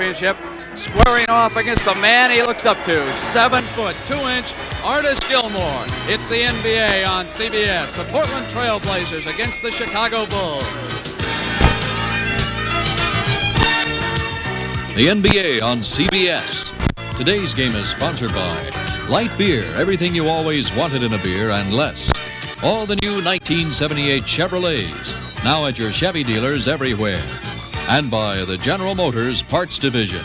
championship, squaring off against the man he looks up to, 7 foot 2 inch Artis Gilmore. It's the NBA on CBS. The Portland Trail Blazers against the Chicago Bulls. The NBA on CBS. Today's game is sponsored by Light Beer, everything you always wanted in a beer and less. All the new 1978 Chevrolets, now at your Chevy dealers everywhere. And by the General Motors Parts Division.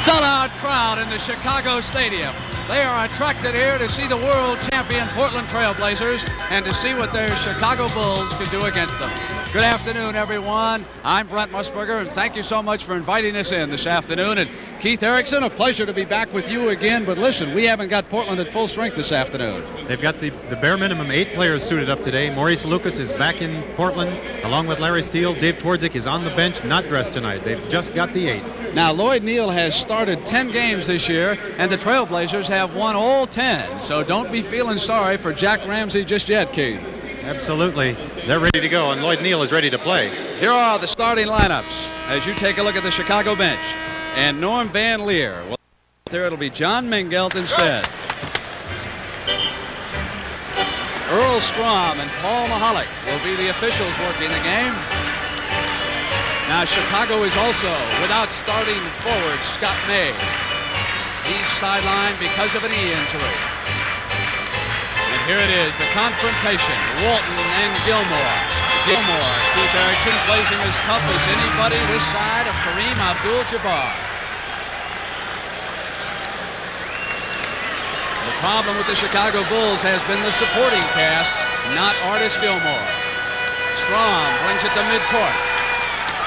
Sellout crowd in the Chicago Stadium. They are attracted here to see the world champion Portland Trail Blazers and to see what their Chicago Bulls can do against them. Good afternoon, everyone. I'm Brent Musburger, and thank you so much for inviting us in this afternoon. And Keith Erickson, a pleasure to be back with you again. But listen, we haven't got Portland at full strength this afternoon. They've got the bare minimum 8 players suited up today. Maurice Lucas is back in Portland, along with Larry Steele. Dave Twardzik is on the bench, not dressed tonight. They've just got the 8. Now, Lloyd Neal has started 10 games this year, and the Trailblazers have won all 10. So don't be feeling sorry for Jack Ramsey just yet, Keith. Absolutely. They're ready to go, and Lloyd Neal is ready to play. Here are the starting lineups as you take a look at the Chicago bench. And Norm Van Lier. Well, there it'll be John Mingelt instead. Earl Strom and Paul Mahalik will be the officials working the game. Now, Chicago is also without starting forward Scott May. He's sidelined because of an knee injury. And here it is, the confrontation, Walton and Gilmore. Gilmore, Keith Erickson, blazing as tough as anybody this side of Kareem Abdul-Jabbar. The problem with the Chicago Bulls has been the supporting cast, not Artis Gilmore. Strom brings it to midcourt.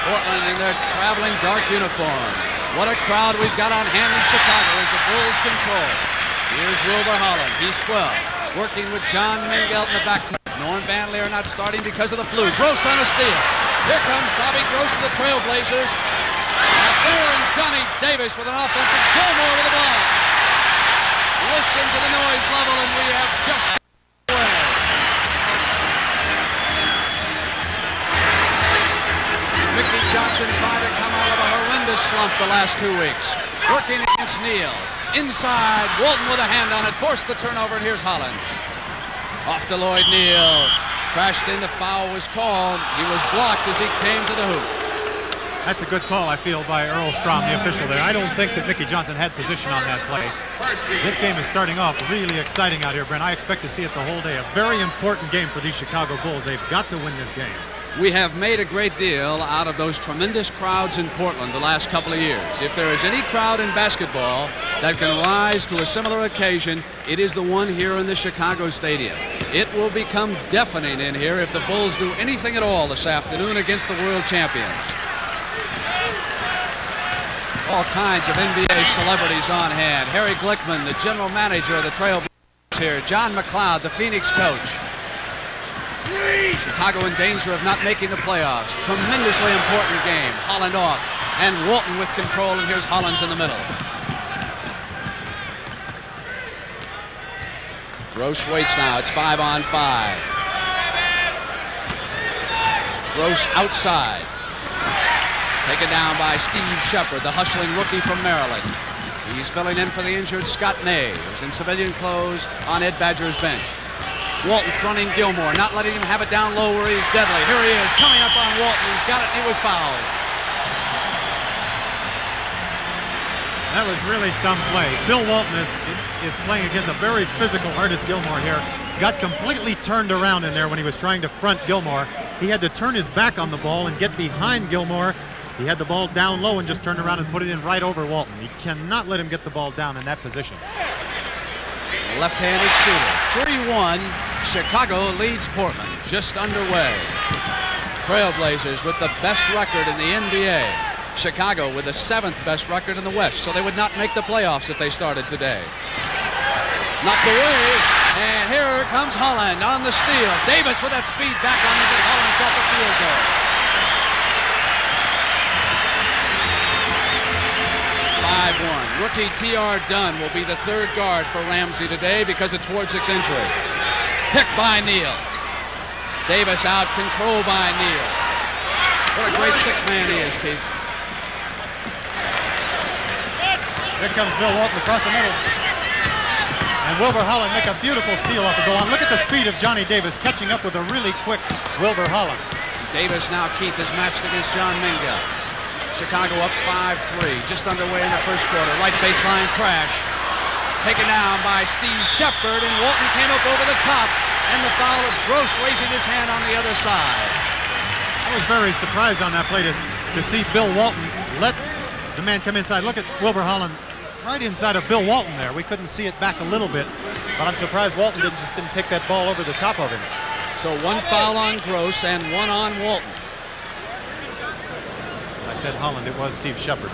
Portland in their traveling dark uniform. What a crowd we've got on hand in Chicago as the Bulls control. Here's Wilbur Holland, he's 12, working with John Mingelt in the backcourt. Norm Van Lier not starting because of the flu. Gross on a steal. Here comes Bobby Gross of the Trailblazers. And there and Johnny Davis with an offensive. Gilmore with a block. Listen to the noise level, and we have just away. Mickey Johnson trying to come out of a horrendous slump the last 2 weeks. Working against Neal. Inside, Walton with a hand on it. Forced the turnover, and here's Holland. Off to Lloyd Neal. Crashed in, the foul was called. He was blocked as he came to the hoop. That's a good call, I feel, by Earl Strom, the official there. I don't think that Mickey Johnson had position on that play. This game is starting off really exciting out here, Brent. I expect to see it the whole day. A very important game for these Chicago Bulls. They've got to win this game. We have made a great deal out of those tremendous crowds in Portland the last couple of years. If there is any crowd in basketball that can rise to a similar occasion, it is the one here in the Chicago Stadium. It will become deafening in here if the Bulls do anything at all this afternoon against the world champions. All kinds of NBA celebrities on hand. Harry Glickman, the general manager of the Trailblazers here. John McLeod, the Phoenix coach. Chicago in danger of not making the playoffs. Tremendously important game. Holland off, and Walton with control, and here's Hollins in the middle. Gross waits now. It's 5-on-5. Gross outside. Taken down by Steve Shepard, the hustling rookie from Maryland. He's filling in for the injured Scott May, who's in civilian clothes on Ed Badger's bench. Walton fronting Gilmore, not letting him have it down low where he's deadly. Here he is, coming up on Walton. He's got it, and he was fouled. That was really some play. Bill Walton is playing against a very physical Artis Gilmore here. Got completely turned around in there when he was trying to front Gilmore. He had to turn his back on the ball and get behind Gilmore. He had the ball down low and just turned around and put it in right over Walton. You cannot let him get the ball down in that position. Left-handed shooter. 3-1. Chicago leads Portland. Just underway. Trailblazers with the best record in the NBA. Chicago with the 7th best record in the West, so they would not make the playoffs if they started today. Knocked away, and here comes Holland on the steal. Davis with that speed back on him, but Holland's got the field goal. 5-1. Rookie T.R. Dunn will be the 3rd guard for Ramsey today because of Twardsik's injury. Picked by Neal. Davis out, controlled by Neal. What a great six-man he is, Keith. Here comes Bill Walton across the middle. And Wilbur Holland make a beautiful steal off the goal line. Look at the speed of Johnny Davis catching up with a really quick Wilbur Holland. Davis now, Keith, is matched against John Mingel. Chicago up 5-3, just underway in the first quarter. Right baseline crash. Taken down by Steve Shepard, and Walton came up over the top. And the foul of Gross raising his hand on the other side. I was very surprised on that play to see Bill Walton let the man come inside. Look at Wilbur Holland right inside of Bill Walton there. We couldn't see it back a little bit, but I'm surprised Walton didn't take that ball over the top of him. So one foul on Gross and one on Walton. I said Holland, it was Steve Shepard.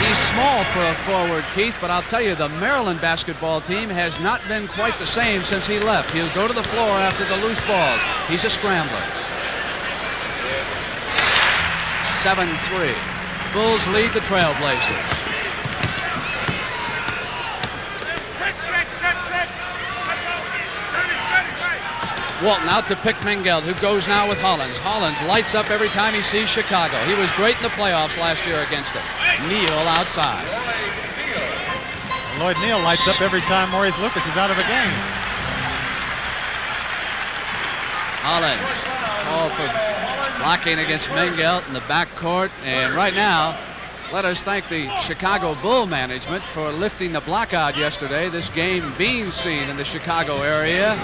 He's small for a forward, Keith, but I'll tell you, the Maryland basketball team has not been quite the same since he left. He'll go to the floor after the loose ball. He's a scrambler. 7-3. Bulls lead the Trailblazers. Walton out to pick Mingel, who goes now with Hollins. Hollins lights up every time he sees Chicago. He was great in the playoffs last year against them. Neal outside. Lloyd Neal lights up every time Maurice Lucas is out of the game. Hollins called for blocking against Mingel in the backcourt. And right now, let us thank the Chicago Bull management for lifting the blackout yesterday. This game being seen in the Chicago area.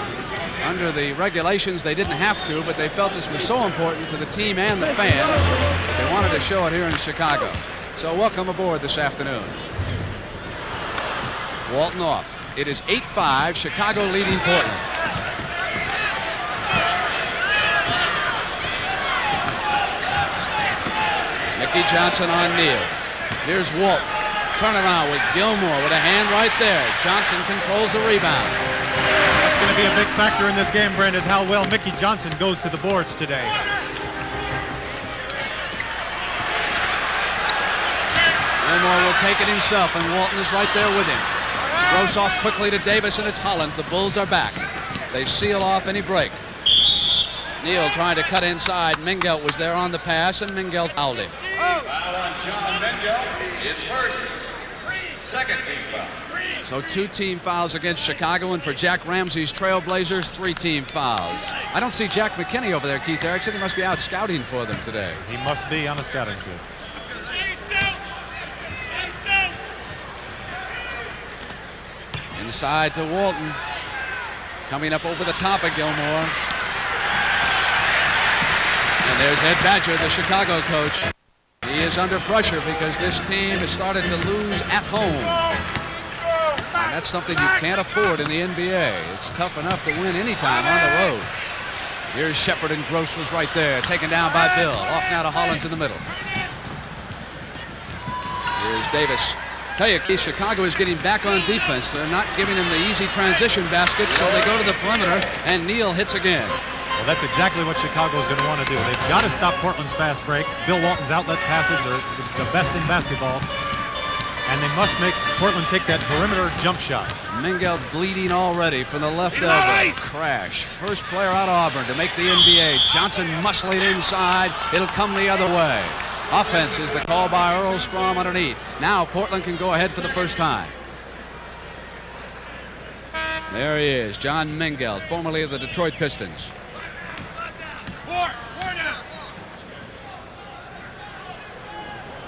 Under the regulations, they didn't have to, but they felt this was so important to the team and the fans that they wanted to show it here in Chicago. So welcome aboard this afternoon. Walton off. It is 8-5, Chicago leading Portland. Mickey Johnson on Neal. Here's Walton. Turnaround with Gilmore with a hand right there. Johnson controls the rebound. That's going to be a big factor in this game, Brent, is how well Mickey Johnson goes to the boards today. Gilmore will take it himself, and Walton is right there with him. Gross off quickly to Davis, and it's Hollins. The Bulls are back. They seal off any break. Neal trying to cut inside. Mingel was there on the pass, and Mingel fouled him. Foul on John Mingel is first. Second team foul. So 2 team fouls against Chicago, and for Jack Ramsey's Trailblazers, 3 team fouls. I don't see Jack McKinney over there, Keith Erickson. He must be out scouting for them today. He must be on a scouting trip. Inside to Walton. Coming up over the top of Gilmore. And there's Ed Badger, the Chicago coach. He is under pressure because this team has started to lose at home. And that's something you can't afford in the NBA. It's tough enough to win anytime on the road. Here's Shepard, and Gross was right there. Taken down by Bill. Off now to Hollins in the middle. Here's Davis. Tell you, Keith, Chicago is getting back on defense. They're not giving him the easy transition baskets, so they go to the perimeter, and Neal hits again. Well, that's exactly what Chicago is going to want to do. They've got to stop Portland's fast break. Bill Walton's outlet passes are the best in basketball. And they must make Portland take that perimeter jump shot. Mingel bleeding already from the left elbow. Crash. First player out of Auburn to make the NBA. Johnson muscling inside. It'll come the other way. Offense is the call by Earl Strom underneath. Now Portland can go ahead for the first time. There he is, John Mingel, formerly of the Detroit Pistons.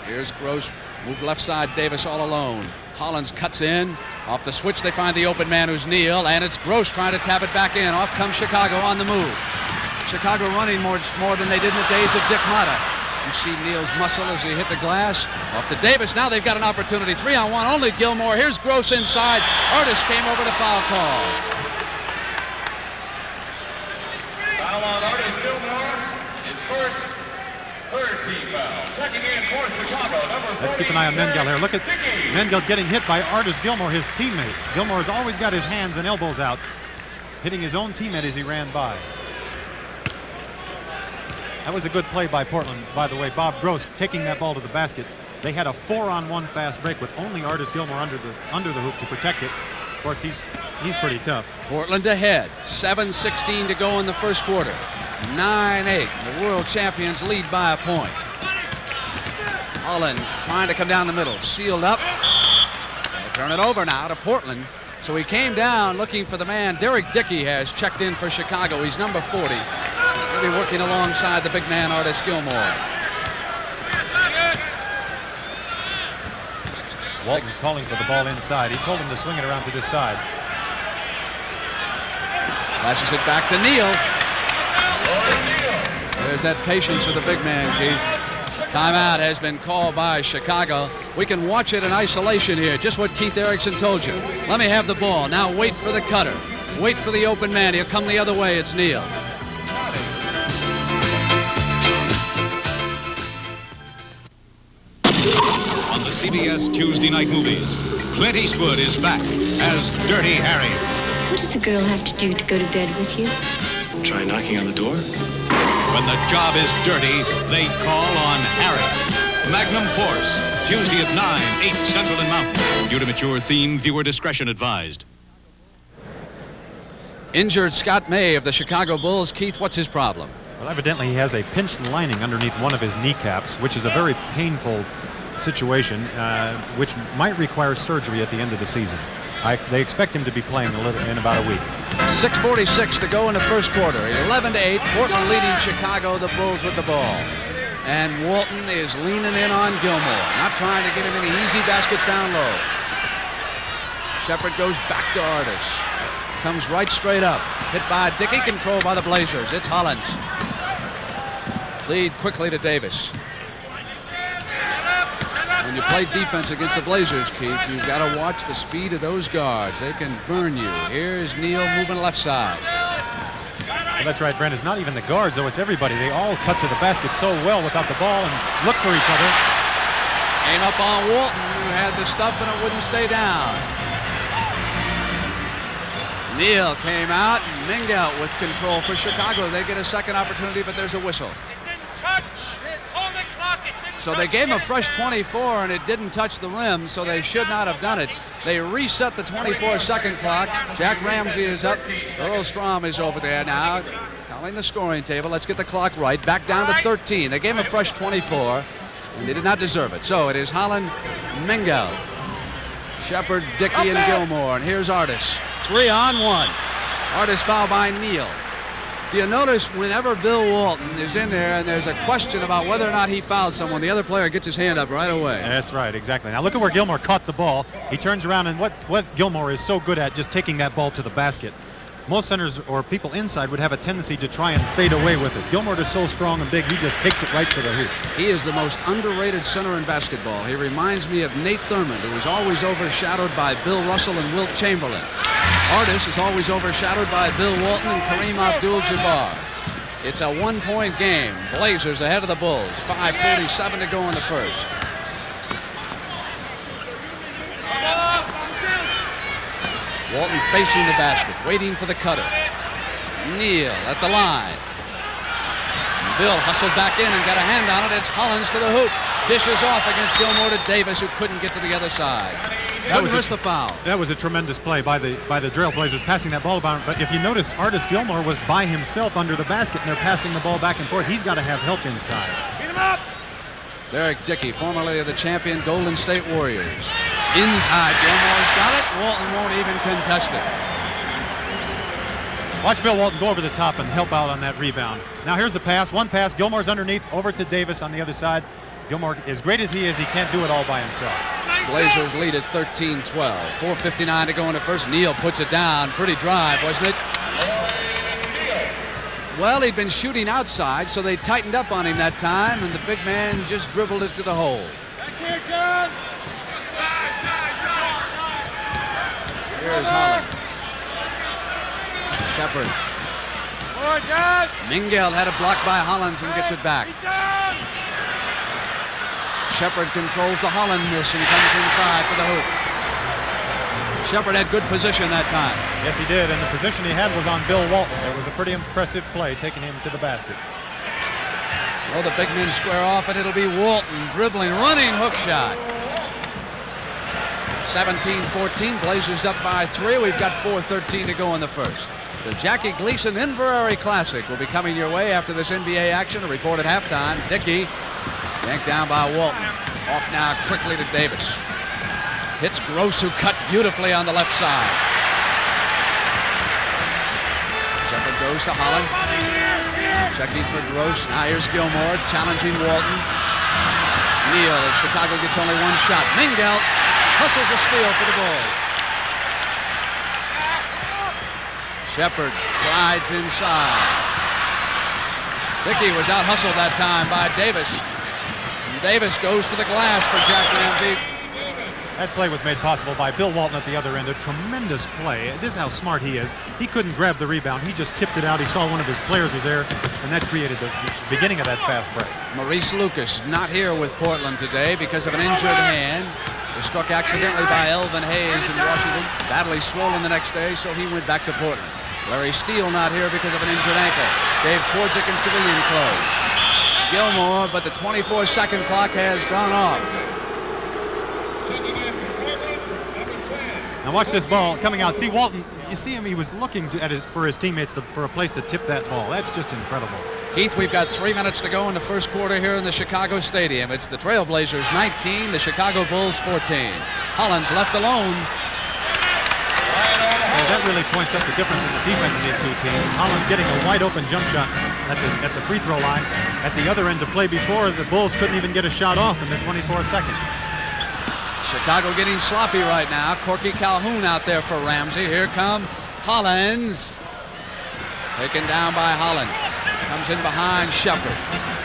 Here's Gross. Move left side, Davis all alone. Hollins cuts in. Off the switch, they find the open man, who's Neal, and it's Gross trying to tap it back in. Off comes Chicago on the move. Chicago running more than they did in the days of Dick Motta. You see Neal's muscle as he hit the glass. Off to Davis. Now they've got an opportunity. 3-on-1, only Gilmore. Here's Gross inside. Artis came over to foul call. Foul on Artis Gilmore is first. Third team foul. Checking in for Chicago, number 40. Let's keep an eye on Mingel here. Look at Mingel getting hit by Artis Gilmore, his teammate. Gilmore has always got his hands and elbows out, hitting his own teammate as he ran by. That was a good play by Portland, by the way. Bob Gross taking that ball to the basket. They had a 4-on-1 fast break with only Artis Gilmore under the hoop to protect it. Of course, he's pretty tough. Portland ahead. 7:16 to go in the first quarter. 9-8. The world champions lead by a point. Holland trying to come down the middle. Sealed up. They'll turn it over now to Portland. So he came down looking for the man. Derek Dickey has checked in for Chicago. He's number 40. He'll be working alongside the big man, Artis Gilmore. Walton calling for the ball inside. He told him to swing it around to this side. Passes it back to Neal. There's that patience of the big man, Keith. Timeout has been called by Chicago. We can watch it in isolation here, just what Keith Erickson told you. Let me have the ball. Now wait for the cutter. Wait for the open man. He'll come the other way. It's Neal. On the CBS Tuesday night movies, Clint Eastwood is back as Dirty Harry. What does a girl have to do to go to bed with you? Try knocking on the door. When the job is dirty, they call on Harry. Magnum Force, Tuesday at 9, 8 Central and Mountain. Due to mature theme, viewer discretion advised. Injured Scott May of the Chicago Bulls. Keith, what's his problem? Well, evidently he has a pinched lining underneath one of his kneecaps, which is a very painful situation, which might require surgery at the end of the season. They expect him to be playing in about a week. 6:46 to go in the first quarter. 11-8. Portland leading Chicago. The Bulls with the ball. And Walton is leaning in on Gilmore. Not trying to get him any easy baskets down low. Shepard goes back to Artis. Comes right straight up. Hit by Dickey. Controlled by the Blazers. It's Hollins. Lead quickly to Davis. When you play defense against the Blazers, Keith, you've got to watch the speed of those guards. They can burn you. Here's Neal moving left side. Well, that's right, Brent. It's not even the guards, though. It's everybody. They all cut to the basket so well without the ball and look for each other. Came up on Walton, who had the stuff and it wouldn't stay down. Neal came out and Mingout with control for Chicago. They get a second opportunity, but there's a whistle. So they gave him a fresh 24, and it didn't touch the rim, so they should not have done it. They reset the 24-second clock. Jack Ramsey is up. Earl Strom is over there now, telling the scoring table. Let's get the clock right. Back down to 13. They gave him a fresh 24, and they did not deserve it. So it is Holland, Mingout, Shepard, Dickey, and Gilmore. And here's Artis. 3-on-1. Artis fouled by Neal. Do you notice whenever Bill Walton is in there and there's a question about whether or not he fouled someone, the other player gets his hand up right away? That's right, exactly. Now look at where Gilmore caught the ball. He turns around, and what Gilmore is so good at, just taking that ball to the basket. Most centers or people inside would have a tendency to try and fade away with it. Gilmore is so strong and big, he just takes it right to the hoop. He is the most underrated center in basketball. He reminds me of Nate Thurmond, who is always overshadowed by Bill Russell and Wilt Chamberlain. Artis is always overshadowed by Bill Walton and Kareem Abdul-Jabbar. It's a one-point game. Blazers ahead of the Bulls. 5:47 to go in the first. Walton facing the basket, waiting for the cutter. Neal at the line. Bill hustled back in and got a hand on it. It's Hollins to the hoop. Dishes off against Gilmore to Davis, who couldn't get to the other side. That was the foul. That was a tremendous play by the Trailblazers, passing that ball about. But if you notice, Artis Gilmore was by himself under the basket, and they're passing the ball back and forth. He's got to have help inside. Beat him up. Derek Dickey, formerly of the champion Golden State Warriors. Inside, Gilmore's got it. Walton won't even contest it. Watch Bill Walton go over the top and help out on that rebound. Now here's the pass. One pass. Gilmore's underneath. Over to Davis on the other side. Gilmore, as great as he can't do it all by himself. Blazers lead at 13-12. 4:59 to go in the first. Neal puts it down. Pretty drive, wasn't it? Well, he'd been shooting outside, so they tightened up on him that time, and the big man just dribbled it to the hole. Back here, John. Here's Holland. Shepard. More, John. Mingout had a block by Hollins and gets it back. Shepard controls the Holland miss and comes inside for the hoop. Shepard had good position that time. Yes, he did, and the position he had was on Bill Walton. It was a pretty impressive play, taking him to the basket. Well, the big men square off, and it'll be Walton dribbling, running hook shot. 17-14, Blazers up by 3. We've got 4:13 to go in the first. The Jackie Gleason Inverary Classic will be coming your way after this NBA action. A report at halftime. Dickey yanked down by Walton. Off now quickly to Davis. Hits Gross, who cut beautifully on the left side. Shepard goes to Holland. Checking for Gross. Now here's Gilmore challenging Walton. Neal, as Chicago gets only one shot. Mingel hustles a steal for the Bulls. Shepard glides inside. Dickey was out-hustled that time by Davis. And Davis goes to the glass for Jack Ramsey. That play was made possible by Bill Walton at the other end. A tremendous play. This is how smart he is. He couldn't grab the rebound. He just tipped it out. He saw one of his players was there, and that created the beginning of that fast break. Maurice Lucas not here with Portland today because of an injured hand. Was struck accidentally by Elvin Hayes in Washington. Badly swollen the next day, so he went back to Portland. Larry Steele not here because of an injured ankle. Dave Twardzik in civilian clothes. Gilmore, but the 24-second clock has gone off. Now watch this ball coming out. See Walton, you see him, he was looking for his teammates for a place to tip that ball. That's just incredible. Keith, we've got 3 minutes to go in the first quarter here in the Chicago Stadium. It's the Trailblazers 19, the Chicago Bulls 14. Hollins left alone. That really points up the difference in the defense of these two teams. Hollins getting a wide open jump shot at the free throw line. At the other end to play before, the Bulls couldn't even get a shot off in the 24 seconds. Chicago getting sloppy right now. Corky Calhoun out there for Ramsey. Here come Hollins. Taken down by Holland. Comes in behind Shepard.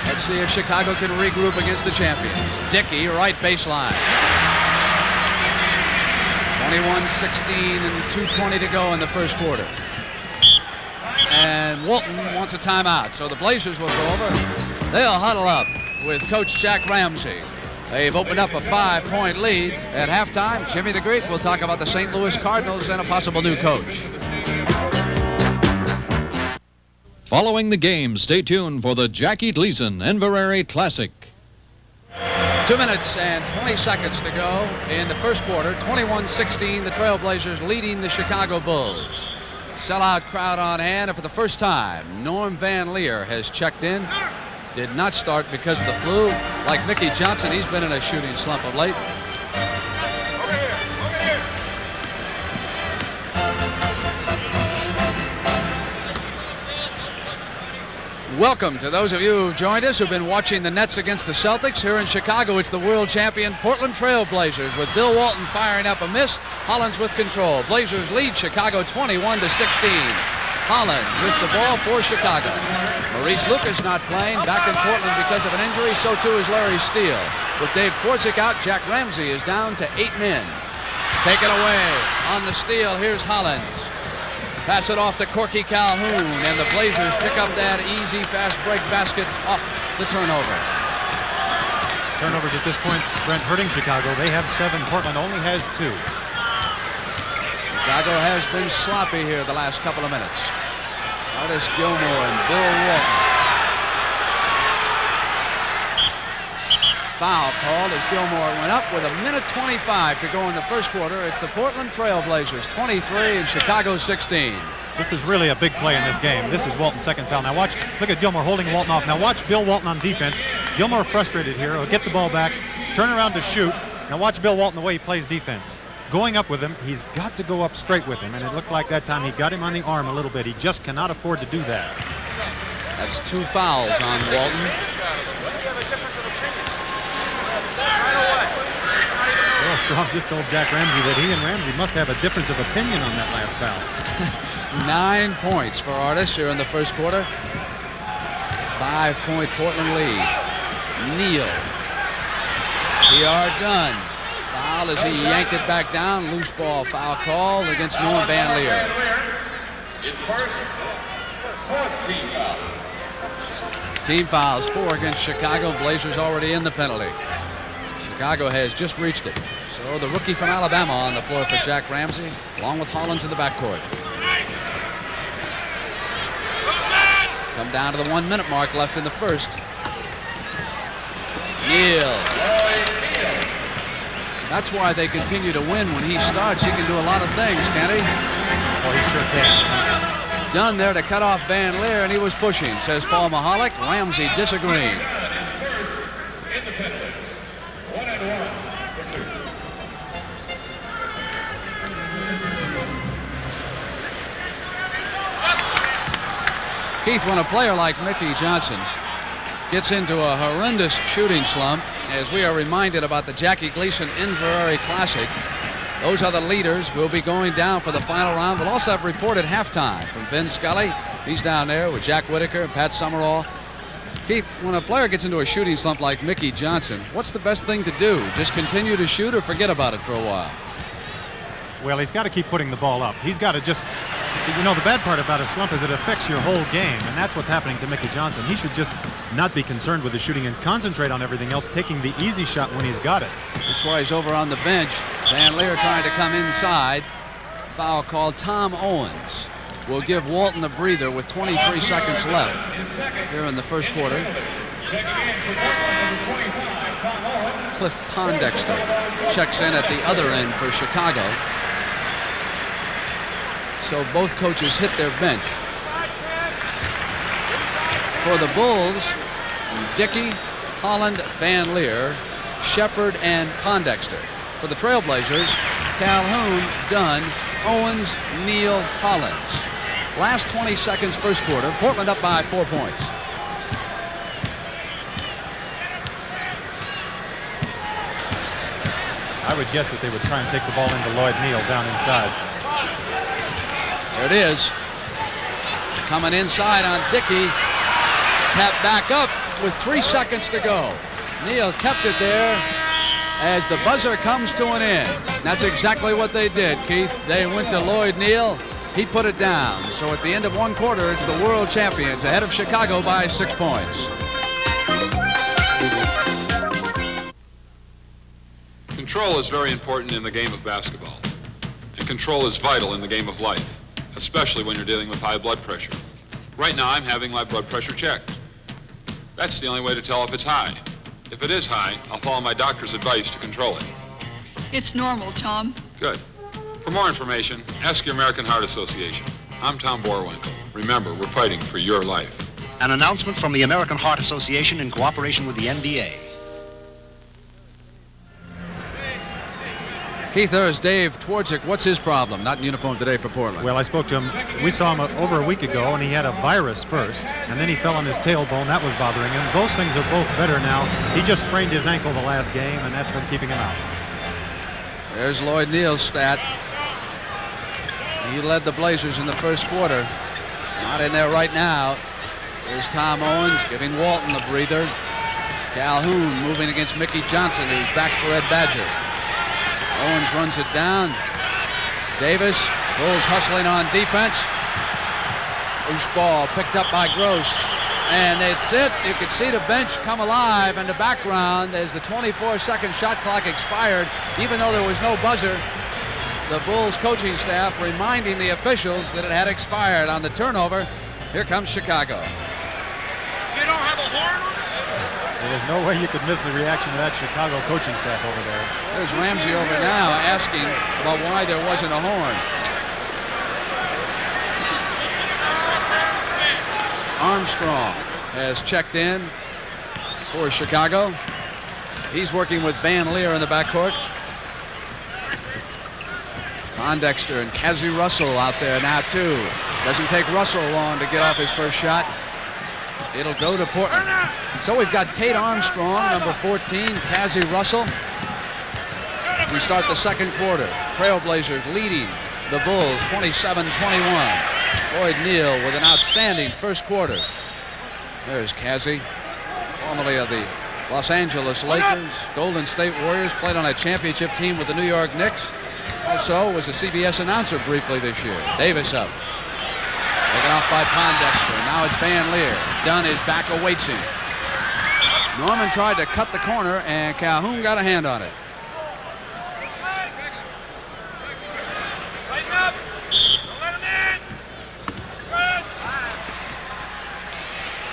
Let's see if Chicago can regroup against the champions. Dickey, right baseline. 21-16 and 2:20 to go in the first quarter. And Walton wants a timeout, so the Blazers will go over. They'll huddle up with Coach Jack Ramsey. They've opened up a 5-point lead at halftime. Jimmy the Greek will talk about the St. Louis Cardinals and a possible new coach. Following the game, stay tuned for the Jackie Gleason Inverary Classic. 2 minutes and 20 seconds to go in the first quarter. 21-16, the Trailblazers leading the Chicago Bulls. Sellout crowd on hand, and for the first time, Norm Van Lier has checked in. Did not start because of the flu. Like Mickey Johnson, he's been in a shooting slump of late. Welcome to those of you who've joined us who've been watching the Nets against the Celtics. Here in Chicago, it's the world champion Portland Trailblazers with Bill Walton firing up a miss. Hollins with control. Blazers lead Chicago 21-16. Holland with the ball for Chicago. Maurice Lucas not playing, back in Portland because of an injury. So too is Larry Steele. With Dave Twardzik out, Jack Ramsey is down to 8 men. Taken away on the steal. Here's Hollins. Pass it off to Corky Calhoun, and the Blazers pick up that easy fast break basket off the turnover. Turnovers at this point, Brent, hurting Chicago. They have 7. Portland only has 2. Chicago has been sloppy here the last couple of minutes. Artis, Gilmore, and Bill Walton. Foul called as Gilmore went up with 1:25 to go in the first quarter. It's the Portland Trailblazers 23 and Chicago 16. This is really a big play in this game. This is Walton's second foul. Now watch, look at Gilmore holding Walton off. Now watch Bill Walton on defense. Gilmore frustrated here. He'll get the ball back, turn around to shoot. Now watch Bill Walton the way he plays defense. Going up with him, he's got to go up straight with him, and it looked like that time he got him on the arm a little bit. He just cannot afford to do that. That's 2 fouls on Walton. Well, Strong just told Jack Ramsey that he and Ramsey must have a difference of opinion on that last foul. 9 points for Artis here in the first quarter. 5-point Portland lead. Neal. PR done. Foul as he yanked it back down. Loose ball foul called against Norm Van Lier. His first, 4th team foul. Team fouls, 4 against Chicago. Blazers already in the penalty. Chicago has just reached it. So the rookie from Alabama on the floor for Jack Ramsey, along with Hollins in the backcourt. Come down to the 1-minute mark left in the first. Neal. That's why they continue to win when he starts. He can do a lot of things, can't he? Oh, he sure can. Dunn there to cut off Van Lier, and he was pushing, says Paul Mahalik. Ramsey disagreeing. Keith, when a player like Mickey Johnson gets into a horrendous shooting slump, as we are reminded about the Jackie Gleason Inverary Classic, those other leaders will be going down for the final round. We'll also have reported halftime from Vin Scully. He's down there with Jack Whitaker and Pat Summerall. Keith, when a player gets into a shooting slump like Mickey Johnson, what's the best thing to do? Just continue to shoot or forget about it for a while? Well, he's got to keep putting the ball up. He's got to just, you know, the bad part about a slump is it affects your whole game, and that's what's happening to Mickey Johnson. He should just not be concerned with the shooting and concentrate on everything else, taking the easy shot when he's got it. That's why he's over on the bench. Van Lier trying to come inside. Foul called. Tom Owens will give Walton a breather with 23 seconds left here in the first quarter. Cliff Pondexter checks in at the other end for Chicago. So both coaches hit their bench. For the Bulls, Dickey, Holland, Van Lier, Shepard, and Pondexter. For the Trailblazers, Calhoun, Dunn, Owens, Neal, Hollins. Last 20 seconds first quarter, Portland up by 4 points. I would guess that they would try and take the ball into Lloyd Neal down inside. There it is. Coming inside on Dickey. Tap back up with 3 seconds to go. Neal kept it there as the buzzer comes to an end. That's exactly what they did, Keith. They went to Lloyd Neal. He put it down. So at the end of 1 quarter, it's the world champions ahead of Chicago by 6 points. Control is very important in the game of basketball. And control is vital in the game of life, especially when you're dealing with high blood pressure. Right now, I'm having my blood pressure checked. That's the only way to tell if it's high. If it is high, I'll follow my doctor's advice to control it. It's normal, Tom. Good. For more information, ask your American Heart Association. I'm Tom Borwinkle. Remember, we're fighting for your life. An announcement from the American Heart Association in cooperation with the NBA. Keith, there's Dave Twardzik. What's his problem? Not in uniform today for Portland. Well, I spoke to him. We saw him over a week ago, and he had a virus first, and then he fell on his tailbone. That was bothering him. Those things are both better now. He just sprained his ankle the last game, and that's been keeping him out. There's Lloyd Neal's stat. He led the Blazers in the first quarter. Not in there right now. There's Tom Owens giving Walton a breather. Calhoun moving against Mickey Johnson, who's back for Ed Badger. Owens runs it down. Davis, Bulls hustling on defense. Loose ball picked up by Gross. And that's it. You could see the bench come alive in the background as the 24-second shot clock expired. Even though there was no buzzer, the Bulls coaching staff reminding the officials that it had expired on the turnover. Here comes Chicago. You don't have a horn on it? There's no way you could miss the reaction of that Chicago coaching staff over there. There's Ramsey over now asking about why there wasn't a horn. Armstrong has checked in for Chicago. He's working with Van Lier in the backcourt. Pondexter and Cazzie Russell out there now too. Doesn't take Russell long to get off his first shot. It'll go to Portland. So we've got Tate Armstrong, number 14, Cazzie Russell. We start the second quarter. Trailblazers leading the Bulls 27-21. Lloyd Neal with an outstanding first quarter. There's Cazzie, formerly of the Los Angeles Lakers, Golden State Warriors, played on a championship team with the New York Knicks. Also was a CBS announcer briefly this year. Davis up. Taken off by Pondexter. Now it's Van Lier. Dunn is back, awaits him. Norman tried to cut the corner, and Calhoun got a hand on it.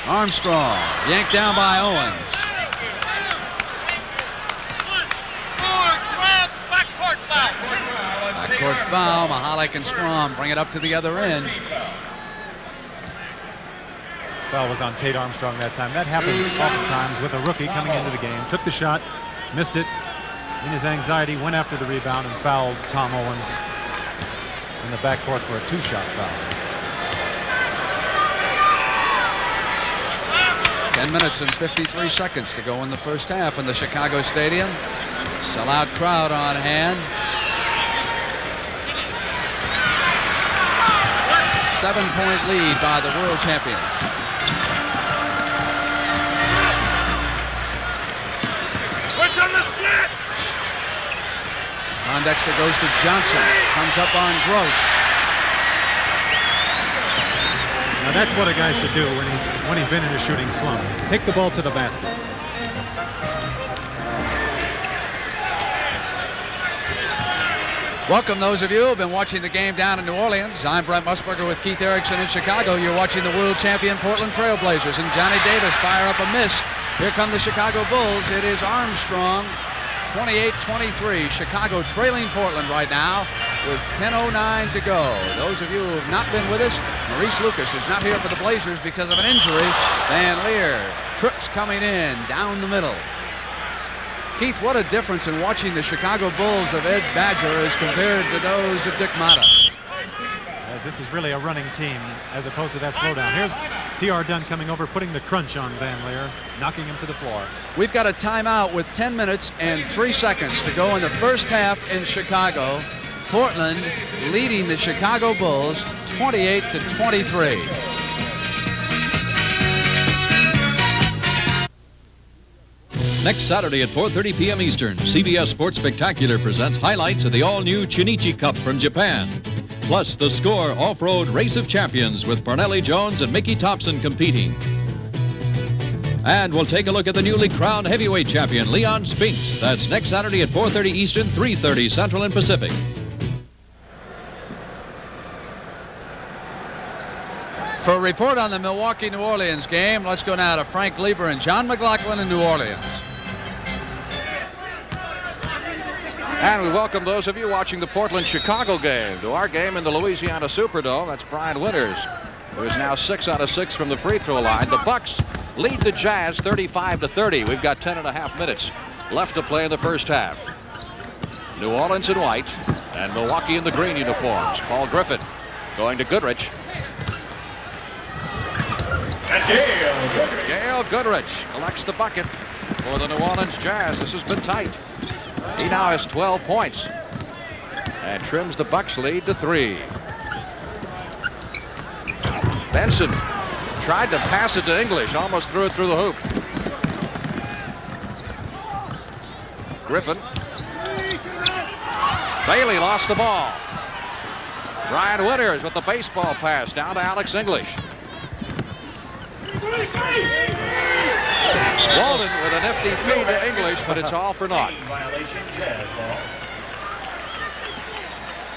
Armstrong yanked down by Owens. Backcourt foul. Mahalik and Strom bring it up to the other end. Foul was on Tate Armstrong that time. That happens oftentimes with a rookie coming into the game. Took the shot, missed it. In his anxiety, went after the rebound and fouled Tom Owens in the backcourt for a 2-shot foul. 10 minutes and 53 seconds to go in the first half in the Chicago Stadium. Sellout crowd on hand. 7-point lead by the world champions. Switch on the split! Pondexter goes to Johnson. Comes up on Gross. Now that's what a guy should do when he's been in a shooting slump. Take the ball to the basket. Welcome those of you who have been watching the game down in New Orleans. I'm Brent Musburger with Keith Erickson in Chicago. You're watching the world champion Portland Trail Blazers and Johnny Davis fire up a miss. Here come the Chicago Bulls. It is Armstrong, 28-23. Chicago trailing Portland right now with 10:09 to go. Those of you who have not been with us, Maurice Lucas is not here for the Blazers because of an injury. Van Lier trips coming in down the middle. Keith, what a difference in watching the Chicago Bulls of Ed Badger as compared to those of Dick Motta. This is really a running team as opposed to that slowdown. Here's T.R. Dunn coming over, putting the crunch on Van Lier, knocking him to the floor. We've got a timeout with 10 minutes and 3 seconds to go in the first half in Chicago. Portland leading the Chicago Bulls 28-23. Next Saturday at 4:30 p.m. Eastern, CBS Sports Spectacular presents highlights of the all-new Chinichi Cup from Japan. Plus, the Score Off-Road Race of Champions with Parnelli Jones and Mickey Thompson competing. And we'll take a look at the newly crowned heavyweight champion, Leon Spinks. That's next Saturday at 4:30 Eastern, 3:30 Central and Pacific. For a report on the Milwaukee-New Orleans game, let's go now to Frank Lieber and John McLaughlin in New Orleans. And we welcome those of you watching the Portland-Chicago game to our game in the Louisiana Superdome. That's Brian Winters, who is now 6 out of 6 from the free throw line. The Bucks lead the Jazz 35-30. We've got 10.5 minutes left to play in the first half. New Orleans in white and Milwaukee in the green uniforms. Paul Griffin going to Goodrich. That's Gail. Gail Goodrich collects the bucket for the New Orleans Jazz. This has been tight. He now has 12 points and trims the Bucks lead to 3. Benson tried to pass it to English, almost threw it through the hoop. Griffin. Bailey lost the ball. Brian Winters with the baseball pass down to Alex English. Walton with a nifty feed to English, but it's all for naught.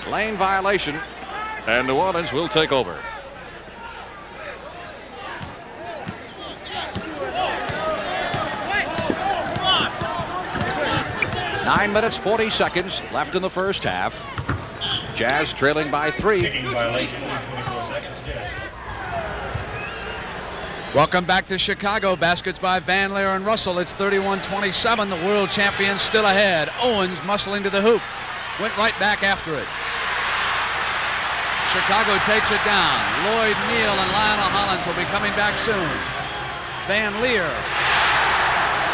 Lane violation, and New Orleans will take over. Nine minutes, 40 seconds left in the first half. Jazz trailing by 3. Welcome back to Chicago. Baskets by Van Lier and Russell. It's 31-27. The world champions still ahead. Owens muscling to the hoop. Went right back after it. Chicago takes it down. Lloyd, Neal, and Lionel Hollins will be coming back soon. Van Lier.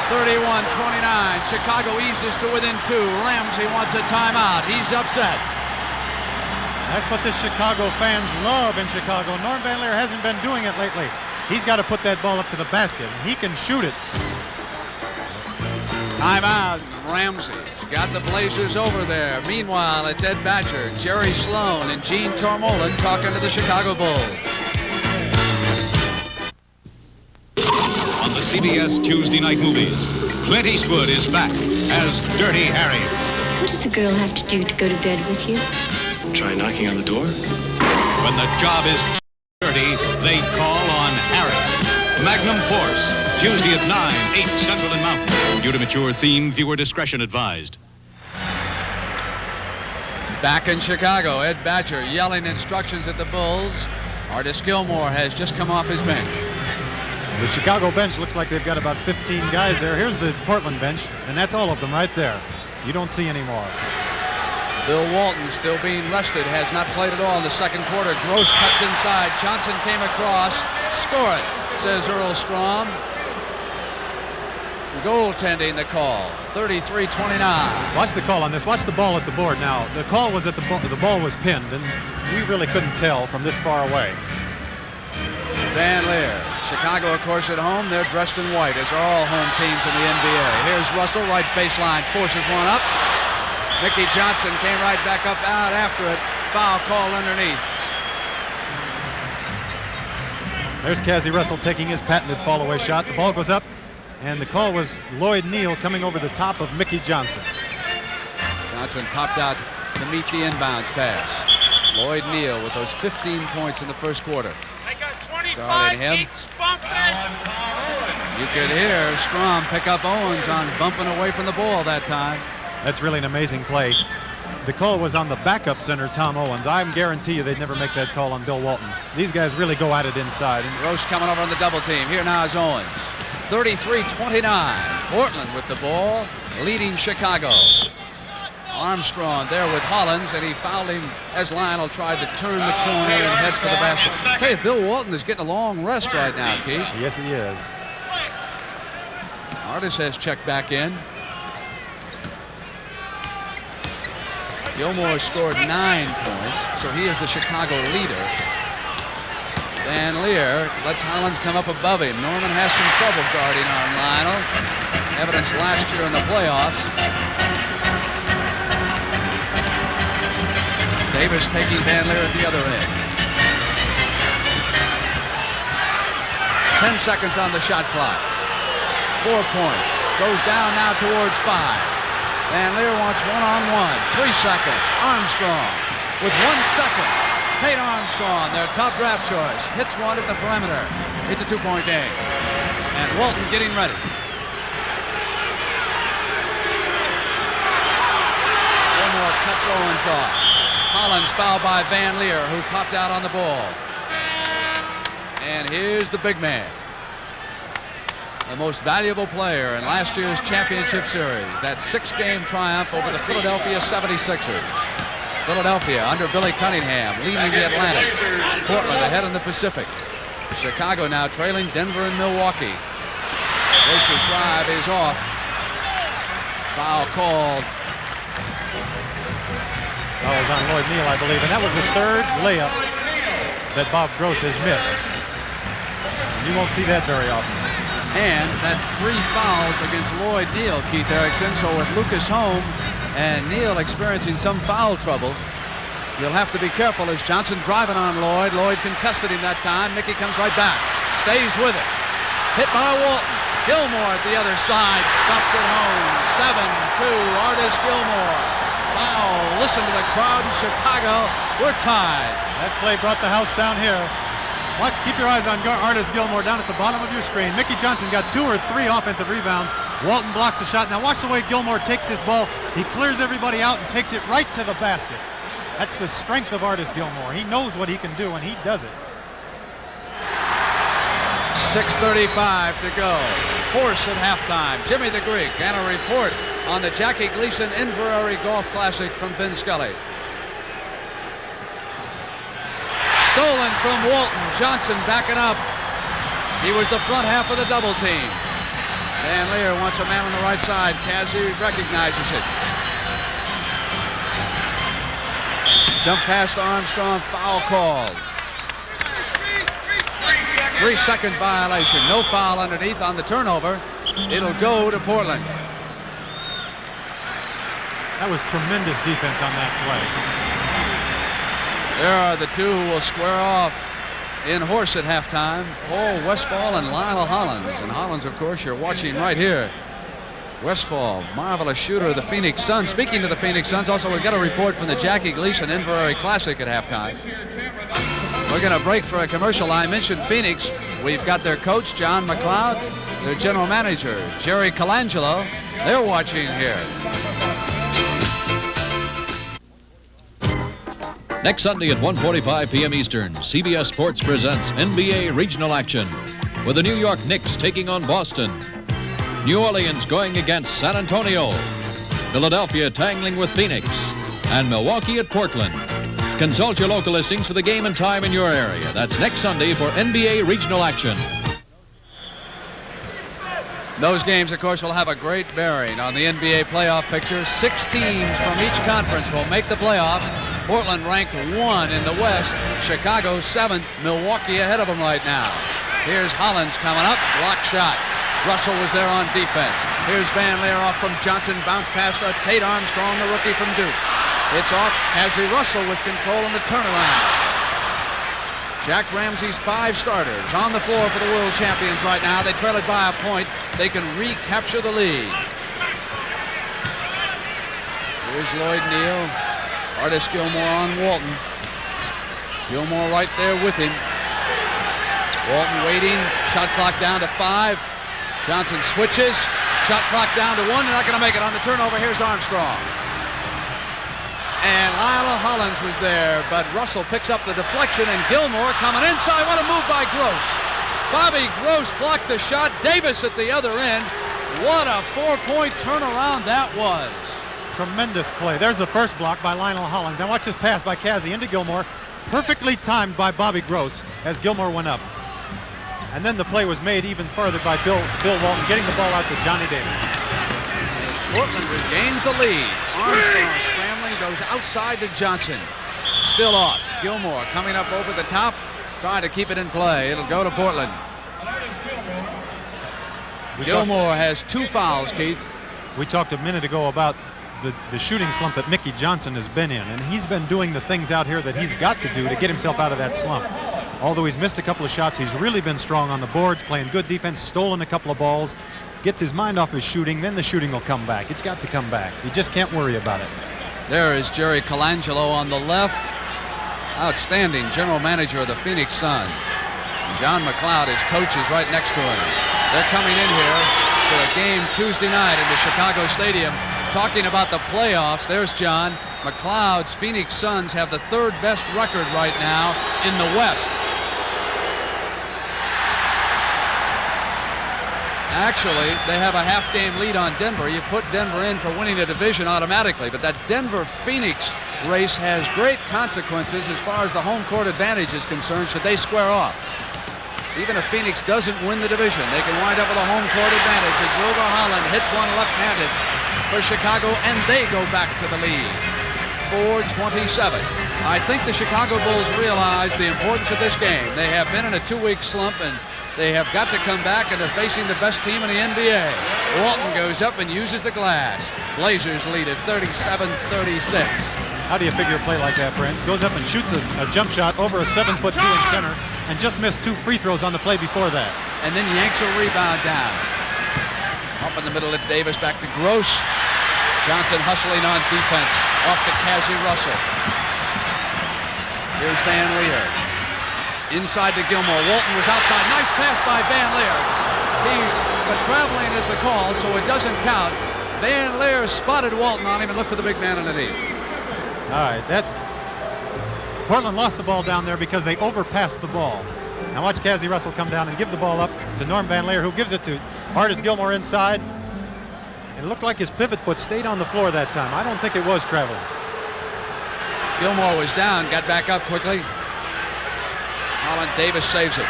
31-29. Chicago eases to within 2. Ramsey wants a timeout. He's upset. That's what the Chicago fans love in Chicago. Norm Van Lier hasn't been doing it lately. He's got to put that ball up to the basket. He can shoot it. Timeout. Ramsey's got the Blazers over there. Meanwhile, it's Ed Badger, Jerry Sloan, and Gene Tormolen talking to the Chicago Bulls. On the CBS Tuesday night movies, Clint Eastwood is back as Dirty Harry. What does a girl have to do to go to bed with you? Try knocking on the door. When the job is dirty, they call on Harry. Magnum Force, Tuesday at 9, 8 Central and Mountain. Due to mature theme, viewer discretion advised. Back in Chicago, Ed Badger yelling instructions at the Bulls. Artis Gilmore has just come off his bench. The Chicago bench looks like they've got about 15 guys there. Here's the Portland bench, and that's all of them right there. You don't see any more. Bill Walton still being rested, has not played at all in the second quarter. Gross cuts inside. Johnson came across. Score it, says Earl Strom. Goaltending the call. 33-29. Watch the call on this. Watch the ball at the board now. The call was that the ball was pinned, and we really couldn't tell from this far away. Van Lier. Chicago, of course, at home. They're dressed in white, as are all home teams in the NBA. Here's Russell, right baseline, forces one up. Mickey Johnson came right back up out after it. Foul call underneath. There's Cassie Russell taking his patented fall-away shot. The ball goes up, and the call was Lloyd Neal coming over the top of Mickey Johnson. Johnson popped out to meet the inbounds pass. Lloyd Neal with those 15 points in the first quarter. Guarding him. You could hear Strom pick up Owens on bumping away from the ball that time. That's really an amazing play. The call was on the backup center, Tom Owens. I guarantee you they'd never make that call on Bill Walton. These guys really go at it inside. Gross coming over on the double team. Here now is Owens. 33-29. Portland with the ball, leading Chicago. Armstrong there with Hollins, and he fouled him as Lionel tried to turn the corner and head for the basket. Hey, Bill Walton is getting a long rest right now, Keith. Yes, he is. Artis has checked back in. Gilmore scored 9 points, so he is the Chicago leader. Van Lier lets Hollins come up above him. Norman has some trouble guarding on Lionel. Evidence last year in the playoffs. Davis taking Van Lier at the other end. 10 seconds on the shot clock. 4 points. Goes down now towards 5. Van Lier wants one-on-one. 3 seconds. Armstrong with 1 second. Tate Armstrong, their top draft choice, hits one at the perimeter. It's a 2-point game. And Walton getting ready. Gilmore cuts Owens off. Hollins fouled by Van Lier, who popped out on the ball. And here's the big man. The most valuable player in last year's championship series. That 6-game triumph over the Philadelphia 76ers. Philadelphia under Billy Cunningham leading the Atlantic. Portland ahead in the Pacific. Chicago now trailing Denver and Milwaukee. Grace's drive is off. Foul called. That was on Lloyd Neal, I believe, and that was the 3rd layup that Bob Gross has missed. And you won't see that very often. And that's 3 fouls against Lloyd Neal, Keith Erickson. So with Lucas home and Neal experiencing some foul trouble, you'll have to be careful as Johnson driving on Lloyd. Lloyd contested him that time. Mickey comes right back. Stays with it. Hit by Walton. Gilmore at the other side. Stuffs it home. 7-2. Artis Gilmore. Foul. Listen to the crowd in Chicago. We're tied. That play brought the house down here. Keep your eyes on Artis Gilmore down at the bottom of your screen. Mickey Johnson got 2 or 3 offensive rebounds. Walton blocks the shot. Now watch the way Gilmore takes this ball. He clears everybody out and takes it right to the basket. That's the strength of Artis Gilmore. He knows what he can do, and he does it. 6:35 to go. Horse at halftime. Jimmy the Greek and a report on the Jackie Gleason Inverary Golf Classic from Vin Scully. Stolen from Walton. Johnson backing up. He was the front half of the double team. Van Lier wants a man on the right side. Cassie recognizes it. Jump past Armstrong. Foul called. 3-second violation. No foul underneath on the turnover. It'll go to Portland. That was tremendous defense on that play. There are the two who will square off in Horse at halftime. Paul Westphal and Lionel Hollins. And Hollins, of course, you're watching right here. Westphal, marvelous shooter of the Phoenix Suns. Speaking of the Phoenix Suns, also we've got a report from the Jackie Gleason Inverary Classic at halftime. We're going to break for a commercial. I mentioned Phoenix. We've got their coach, John McLeod, their general manager, Jerry Colangelo. They're watching here. Next Sunday at 1:45 p.m. Eastern, CBS Sports presents NBA Regional Action. with the New York Knicks taking on Boston. New Orleans going against San Antonio. Philadelphia tangling with Phoenix. And Milwaukee at Portland. Consult your local listings for the game and time in your area. That's next Sunday for NBA regional action. Those games, of course, will have a great bearing on the NBA playoff picture. 6 teams from each conference will make the playoffs. Portland ranked 1 in the West. Chicago 7th. Milwaukee ahead of them right now. Here's Hollins coming up. Block shot. Russell was there on defense. Here's Van Lier off from Johnson. Bounce pass to Tate Armstrong, the rookie from Duke. It's off. Cassie Russell with control in the turnaround. Jack Ramsey's 5 starters on the floor for the world champions right now. They trail it by a point. They can recapture the lead. Here's Lloyd, Neal. Artis, Gilmore on Walton. Gilmore right there with him. Walton waiting. Shot clock down to 5. Johnson switches. Shot clock down to 1. They're not going to make it on the turnover. Here's Armstrong. And Lionel Hollins was there, but Russell picks up the deflection, and Gilmore coming inside. What a move by Gross. Bobby Gross blocked the shot. Davis at the other end. What a 4-point turnaround that was. Tremendous play. There's the first block by Lionel Hollins. Now watch this pass by Cassie into Gilmore. Perfectly timed by Bobby Gross as Gilmore went up. And then the play was made even further by Bill Walton, getting the ball out to Johnny Davis. Portland regains the lead. Armstrong scrambling, goes outside to Johnson. Still off. Gilmore coming up over the top, trying to keep it in play. It'll go to Portland. Gilmore has 2 fouls, Keith. We talked a minute ago about the shooting slump that Mickey Johnson has been in, and he's been doing the things out here that he's got to do to get himself out of that slump. Although he's missed a couple of shots, he's really been strong on the boards, playing good defense, stolen a couple of balls, gets his mind off his shooting, then the shooting will come back. It's got to come back. He just can't worry about it. There is Jerry Colangelo on the left. Outstanding general manager of the Phoenix Suns. John McLeod, his coach, is right next to him. They're coming in here for a game Tuesday night in the Chicago Stadium. Talking about the playoffs, there's John. McLeod's Phoenix Suns have the 3rd best record right now in the West. Actually, they have a half-game lead on Denver. You put Denver in for winning a division automatically, but that Denver-Phoenix race has great consequences as far as the home court advantage is concerned should they square off. Even if Phoenix doesn't win the division, they can wind up with a home court advantage as Wilbur Holland hits one left-handed for Chicago, and they go back to the lead. 4:27. I think the Chicago Bulls realize the importance of this game. They have been in a 2-week slump, and they have got to come back, and they're facing the best team in the NBA. Walton goes up and uses the glass. Blazers lead at 37-36. How do you figure a play like that, Brent? Goes up and shoots a jump shot over a 7'2" center and just missed 2 free throws on the play before that. And then yanks a rebound down. Off in the middle of Davis, back to Gross. Johnson hustling on defense. Off to Cassie Russell. Here's Van Lier. Inside to Gilmore. Walton was outside. Nice pass by Van Lier. But traveling is the call, so it doesn't count. Van Lier spotted Walton on him and looked for the big man underneath. All right, Portland lost the ball down there because they overpassed the ball. Now watch Cassie Russell come down and give the ball up to Norm Van Lier, who gives it to Artis Gilmore inside. It looked like his pivot foot stayed on the floor that time. I don't think it was traveling. Gilmore was down, got back up quickly. Holland, Davis saves it.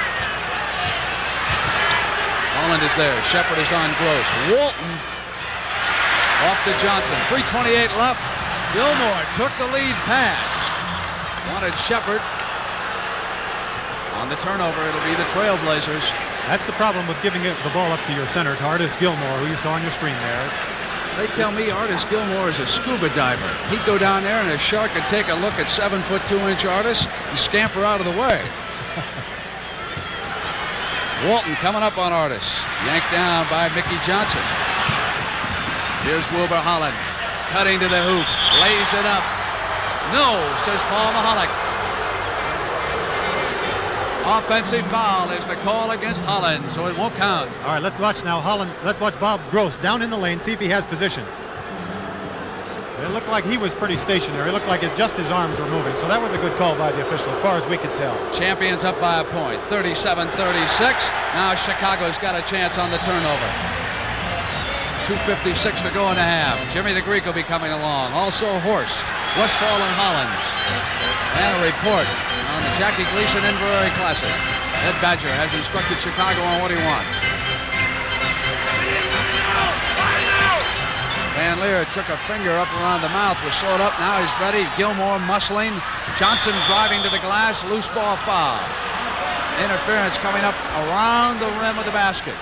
Holland is there. Shepard is on Gross. Walton off to Johnson. 3:28 left. Gilmore took the lead pass. Wanted Shepard. On the turnover, it'll be the Trailblazers. That's the problem with giving the ball up to your center, to Artis Gilmore, who you saw on your screen there. They tell me Artis Gilmore is a scuba diver. He'd go down there and a shark could take a look at 7'2" Artis and scamper out of the way. Walton coming up on Artis. Yanked down by Mickey Johnson. Here's Wilbur Holland. Cutting to the hoop. Lays it up. No, says Paul Mahalik. Offensive foul is the call against Holland, so it won't count. All right, let's watch now Holland. Let's watch Bob Gross down in the lane, see if he has position. It looked like he was pretty stationary. It looked like just his arms were moving. So that was a good call by the official as far as we could tell. Champions up by a point, 37-36. Now Chicago's got a chance on the turnover. 2:56 to go in the half. Jimmy the Greek will be coming along. Also Horse, Westfall, and Hollins. And a report on the Jackie Gleason Inverary Classic. Ed Badger has instructed Chicago on what he wants. Van Lier took a finger up around the mouth, was sewed up. Now he's ready. Gilmore muscling. Johnson driving to the glass. Loose ball foul. Interference coming up around the rim of the basket.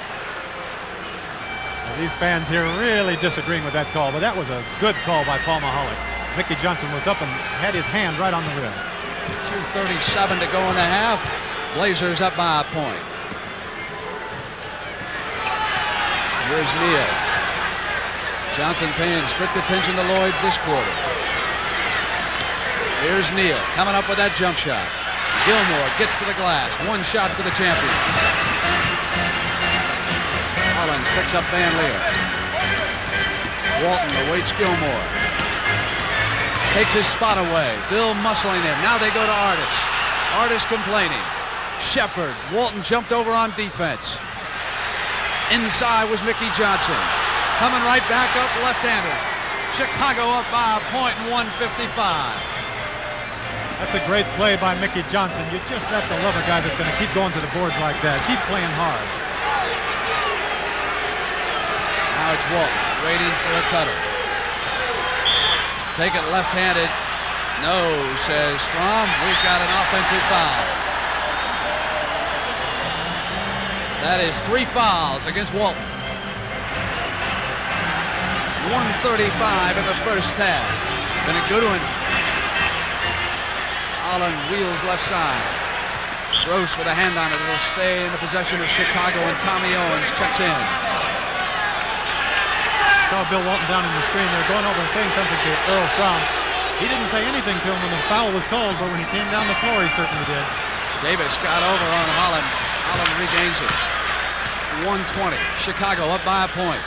These fans here really disagreeing with that call, but that was a good call by Paul Mahalik. Mickey Johnson was up and had his hand right on the rim. 2:37 to go in the half. Blazers up by a point. Here's Neal. Johnson paying strict attention to Lloyd this quarter. Here's Neal coming up with that jump shot. Gilmore gets to the glass. One shot for the champion. Hollins picks up Van Lier. Walton awaits Gilmore. Takes his spot away. Bill muscling him. Now they go to Artis. Artis complaining. Shepard. Walton jumped over on defense. Inside was Mickey Johnson. Coming right back up left-handed. Chicago up by a point in 1:55. That's a great play by Mickey Johnson. You just have to love a guy that's going to keep going to the boards like that. Keep playing hard. Now it's Walton waiting for a cutter. Take it left-handed. No, says Strom. We've got an offensive foul. That is 3 fouls against Walton. 1:35 in the first half. Been a good one. Holland wheels left side. Gross with a hand on it. It'll stay in the possession of Chicago, and Tommy Owens checks in. Saw Bill Walton down in the screen there going over and saying something to Earl Strom. He didn't say anything to him when the foul was called, but when he came down the floor, he certainly did. Davis got over on Holland. Holland regains it. 1:20. Chicago up by a point.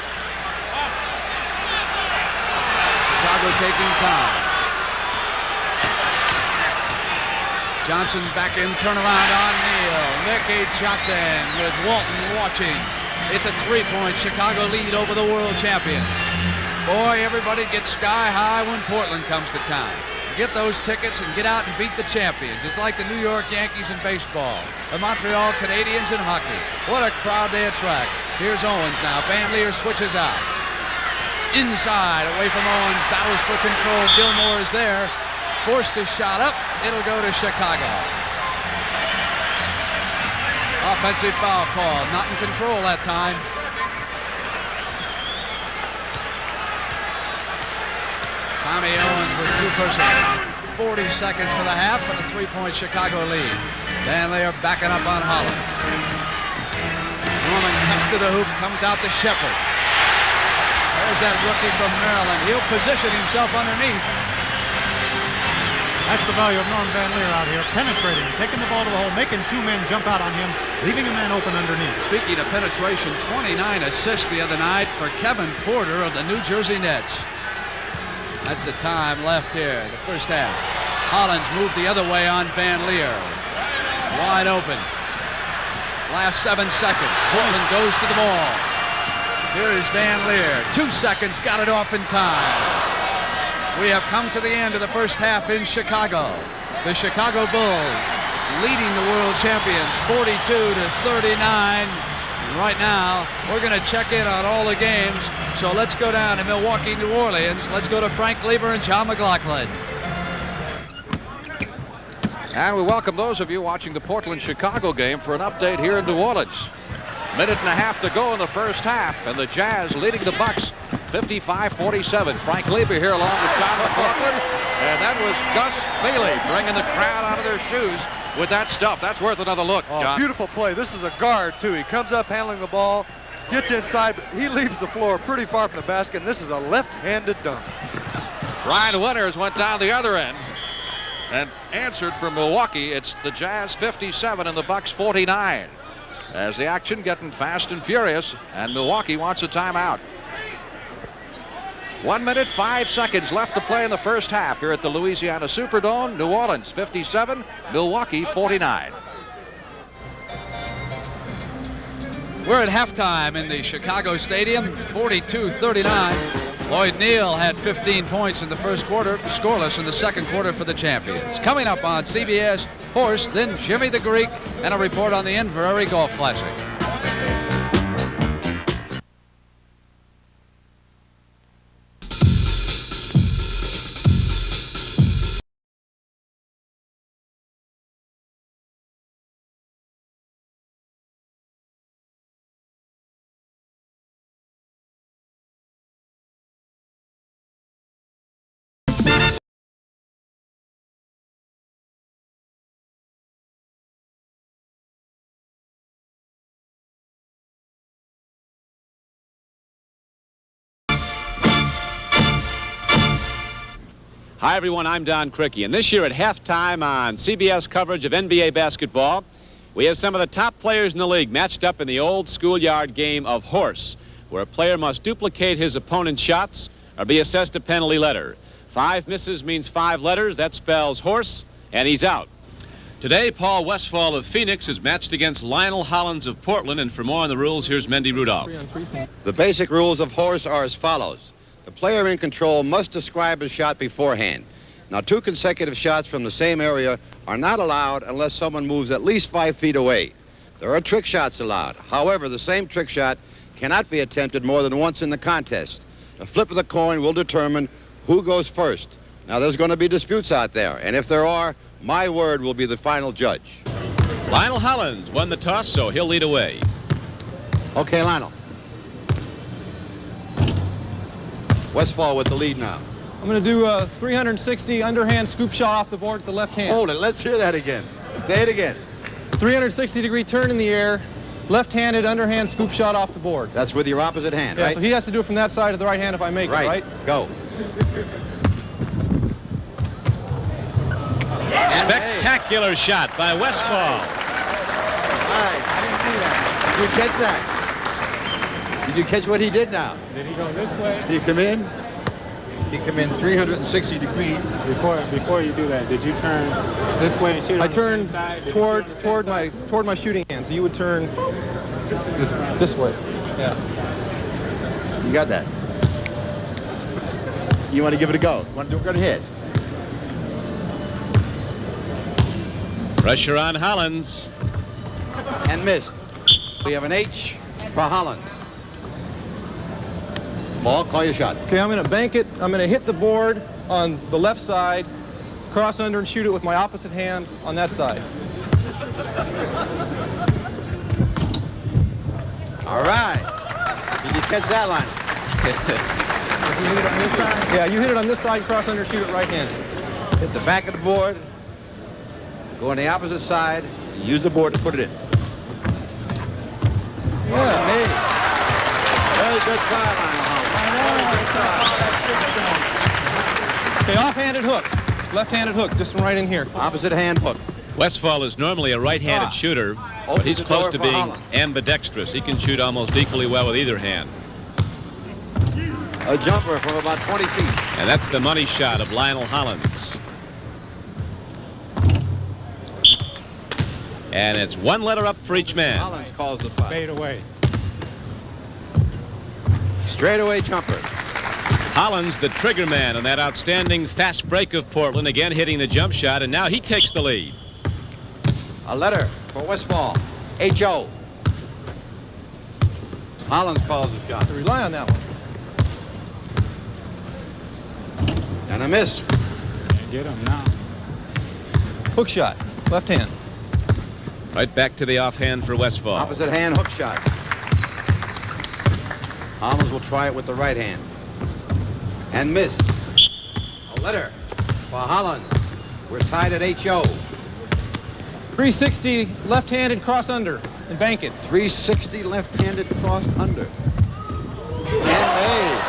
Chicago taking time. Johnson back in, turnaround on Neal. Mickey Johnson with Walton watching. It's a 3-point Chicago lead over the world champions. Boy, everybody gets sky high when Portland comes to town. Get those tickets and get out and beat the champions. It's like the New York Yankees in baseball, the Montreal Canadiens in hockey. What a crowd they attract. Here's Owens now. Van Lier switches out. Inside, away from Owens, battles for control. Gilmore is there. Forced his shot up. It'll go to Chicago. Offensive foul call. Not in control that time. Tommy Owens with 2 personals. 40 seconds for the half and a 3-point Chicago lead. Van Lier backing up on Hollins. Norman cuts to the hoop, comes out to Shepard. There's that rookie from Maryland. He'll position himself underneath. That's the value of Norm Van Lier out here. Penetrating, taking the ball to the hole, making 2 men jump out on him, leaving a man open underneath. Speaking of penetration, 29 assists the other night for Kevin Porter of the New Jersey Nets. That's the time left here, the first half. Hollins moved the other way on Van Lier. Wide open. Last 7 seconds. Portland goes to the ball. Here is Van Lier. 2 seconds, got it off in time. We have come to the end of the first half in Chicago. The Chicago Bulls leading the world champions 42-39. And right now, we're going to check in on all the games. So let's go down to Milwaukee, New Orleans. Let's go to Frank Lieber and John McLaughlin. And we welcome those of you watching the Portland-Chicago game for an update here in New Orleans. 1.5 minutes to go in the first half, and the Jazz leading the Bucks 55-47. Frank Lieber here along with John McLaughlin, and that was Gus Bailey bringing the crowd out of their shoes with that stuff. That's worth another look, John. Beautiful play. This is a guard, too. He comes up handling the ball, gets inside, but he leaves the floor pretty far from the basket, and this is a left-handed dunk. Ryan Winters went down the other end and answered from Milwaukee. It's the Jazz 57 and the Bucks 49. As the action getting fast and furious, and Milwaukee wants a timeout. 1 minute, 5 seconds left to play in the first half here at the Louisiana Superdome. New Orleans 57, Milwaukee 49. We're at halftime in the Chicago Stadium, 42-39. Lloyd Neal had 15 points in the first quarter, scoreless in the second quarter for the champions. Coming up on CBS, Horse, then Jimmy the Greek, and a report on the Inverrary Golf Classic. Hi, everyone. I'm Don Crickey, and this year at halftime on CBS coverage of NBA basketball, we have some of the top players in the league matched up in the old schoolyard game of horse, where a player must duplicate his opponent's shots or be assessed a penalty letter. 5 misses means 5 letters. That spells horse, and he's out. Today, Paul Westphal of Phoenix is matched against Lionel Hollins of Portland, and for more on the rules, here's Mendy Rudolph. The basic rules of horse are as follows. The player in control must describe his shot beforehand. Now, 2 consecutive shots from the same area are not allowed unless someone moves at least 5 feet away. There are trick shots allowed. However, the same trick shot cannot be attempted more than once in the contest. A flip of the coin will determine who goes first. Now, there's going to be disputes out there, and if there are, my word will be the final judge. Lionel Hollins won the toss, so he'll lead away. Okay, Lionel. Westphal with the lead now. I'm going to do a 360 underhand scoop shot off the board with the left hand. Hold it. Let's hear that again. Say it again. 360-degree turn in the air, left-handed underhand scoop shot off the board. That's with your opposite hand, yeah, right? So he has to do it from that side to the right hand if I make it, right? Go. Spectacular shot by Westphal. All right. I didn't see that. Did you catch that? Did you catch what he did now? Did he go this way? Did he come in? He come in 360 degrees. Before you do that, did you turn this way and shoot? I turned toward my shooting hand. So you would turn this way. Yeah. You got that. You want to give it a go? Want to do a good hit? Pressure on Hollins. And missed. We have an H for Hollins. Paul, call your shot. Okay, I'm going to bank it. I'm going to hit the board on the left side, cross under and shoot it with my opposite hand on that side. All right. Did you catch that line? You hit it on this side? Yeah, you hit it on this side, cross under, shoot it right-handed. Hit the back of the board, go on the opposite side, and use the board to put it in. Yeah. Very good try, Lionel. Okay, off-handed hook. Left-handed hook, just right in here. Opposite hand hook. Westphal is normally a right-handed shooter, but he's close to being ambidextrous. He can shoot almost equally well with either hand. A jumper from about 20 feet. And that's the money shot of Lionel Hollins. And it's 1 letter up for each man. Hollins calls the foul. Fade away. Straightaway jumper. Hollins, the trigger man on that outstanding fast break of Portland, again hitting the jump shot, and now he takes the lead. A letter for Westphal. H.O. Hollins calls the shot. Rely on that one. And a miss. Can't get him now. Hook shot, left hand. Right back to the offhand for Westphal. Opposite hand hook shot. Hollins will try it with the right hand. And miss. A letter for Holland. We're tied at H.O. 360 left-handed cross under and bank it. 360 left-handed cross under. And made.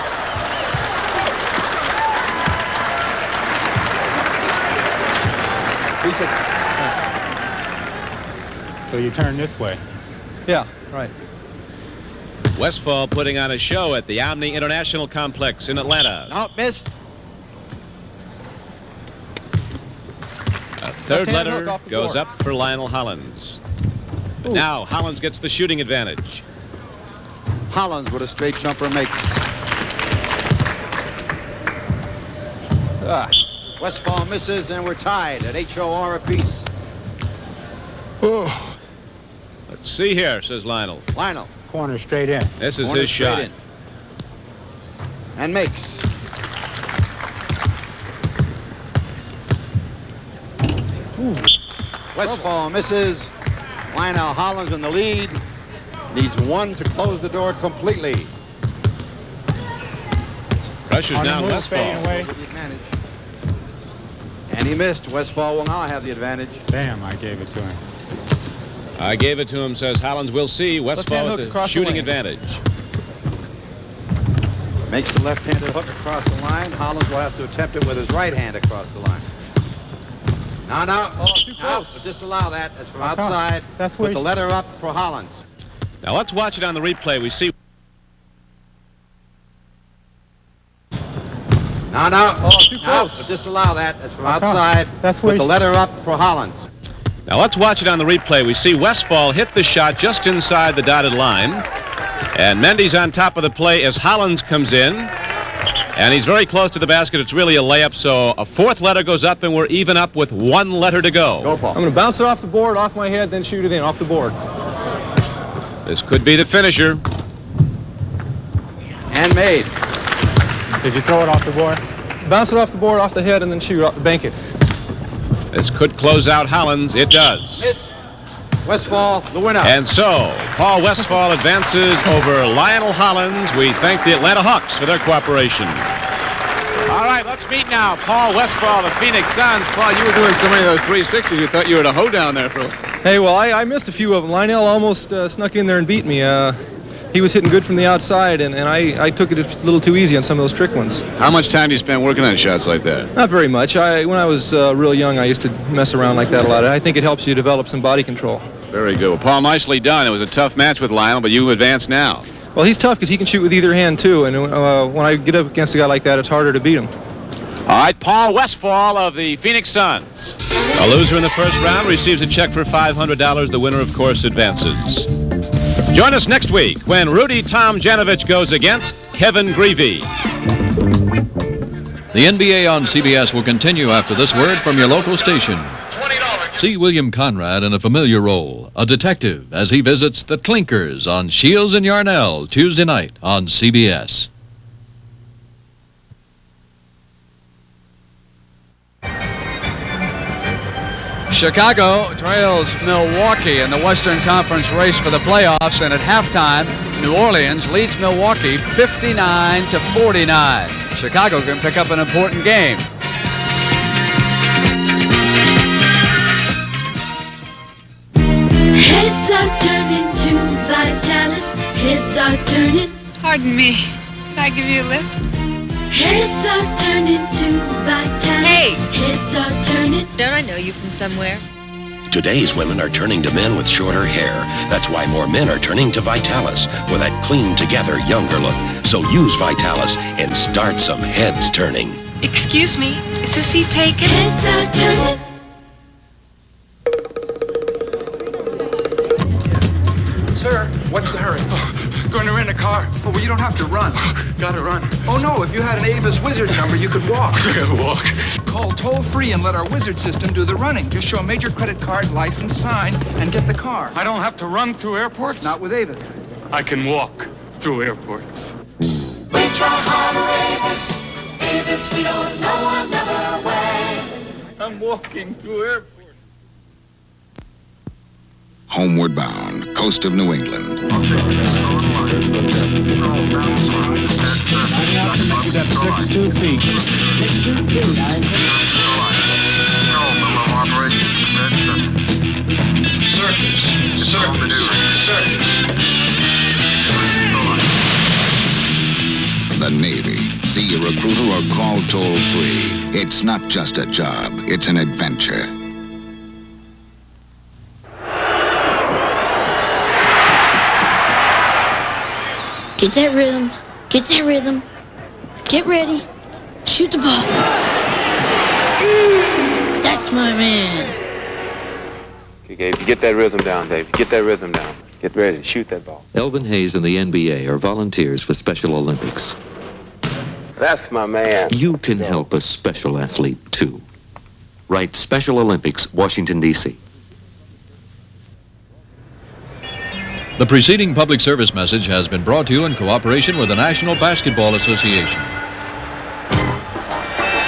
So you turn this way. Yeah, right. Westfall putting on a show at the Omni International Complex in Atlanta. No, missed. A third letter goes up for Lionel Hollins. But now Hollins gets the shooting advantage. Hollins with a straight jumper makes. Westfall misses, and we're tied at HOR apiece. Let's see here, says Lionel. Lionel. Corner straight in. This is Corner his straight shot. in. And makes. Westfall misses. Lionel Hollins in the lead. Needs one to close the door completely. Pressure's down Westfall. And he missed. Westfall will now have the advantage. Damn, I gave it to him. I gave it to him, says Hollins. We'll see. Westfall with the shooting advantage. Makes the left-handed hook across the line. Hollins will have to attempt it with his right hand across the line. No. Oh, too close. We'll disallow that. That's from outside. That's with the letter up for Hollins. Now let's watch it on the replay. We see. No. Oh, too close. We'll disallow that. That's from outside. That's with the letter up for Hollins. Now let's watch it on the replay. We see Westfall hit the shot just inside the dotted line. And Mendy's on top of the play as Hollins comes in. And he's very close to the basket. It's really a layup, so a fourth letter goes up, and we're even up with one letter to go. Go, Paul. I'm going to bounce it off the board, off my head, then shoot it in, off the board. This could be the finisher. And made. Did you throw it off the board? Bounce it off the board, off the head, and then shoot, bank it. This could close out Hollins. It does. Missed. Westfall, the winner. And so, Paul Westfall advances over Lionel Hollins. We thank the Atlanta Hawks for their cooperation. All right, let's meet now. Paul Westfall, the Phoenix Suns. Paul, you were doing so many of those 360s, you thought you were at a hoedown there for a while. Hey, well, I missed a few of them. Lionel almost snuck in there and beat me. He was hitting good from the outside, and I took it a little too easy on some of those trick ones. How much time do you spend working on shots like that? Not very much. When I was real young, I used to mess around like that a lot. I think it helps you develop some body control. Very good. Well, Paul, nicely done. It was a tough match with Lionel, but you advance now. Well, he's tough because he can shoot with either hand, too, and when I get up against a guy like that, it's harder to beat him. All right, Paul Westfall of the Phoenix Suns. A loser in the first round receives a check for $500. The winner, of course, advances. Join us next week when Rudy Tomjanovich goes against Kevin Greavy. The NBA on CBS will continue after this word from your local station. See William Conrad in a familiar role, a detective, as he visits the Clinkers on Shields and Yarnell, Tuesday night on CBS. Chicago trails Milwaukee in the Western Conference race for the playoffs, and at halftime, New Orleans leads Milwaukee 59-49. Chicago can pick up an important game. Heads are turning to Vitalis. Heads are turning. Pardon me. Can I give you a lift? Heads are turning to Vitalis. Hey! Heads are turning. Don't I know you from somewhere? Today's women are turning to men with shorter hair. That's why more men are turning to Vitalis for that clean together, younger look. So use Vitalis and start some heads turning. Excuse me, is the seat taken? Heads are turning. Sir, what's the hurry? Going to rent a car. Oh, well, you don't have to run. Gotta run. Oh, no, if you had an Avis Wizard number, you could walk. Walk. Call toll-free and let our Wizard system do the running. Just show a major credit card, license, sign, and get the car. I don't have to run through airports? Not with Avis. I can walk through airports. We try harder, Avis. Avis, we don't know another way. I'm walking through airports. Homeward bound, coast of New England. The Navy. See a recruiter or call toll-free. It's not just a job, it's an adventure. Get that rhythm. Get that rhythm. Get ready. Shoot the ball. That's my man. Okay, Dave, get that rhythm down, Dave. Get that rhythm down. Get ready to shoot that ball. Elvin Hayes and the NBA are volunteers for Special Olympics. That's my man. You can help a special athlete, too. Write Special Olympics, Washington, D.C. The preceding public service message has been brought to you in cooperation with the National Basketball Association.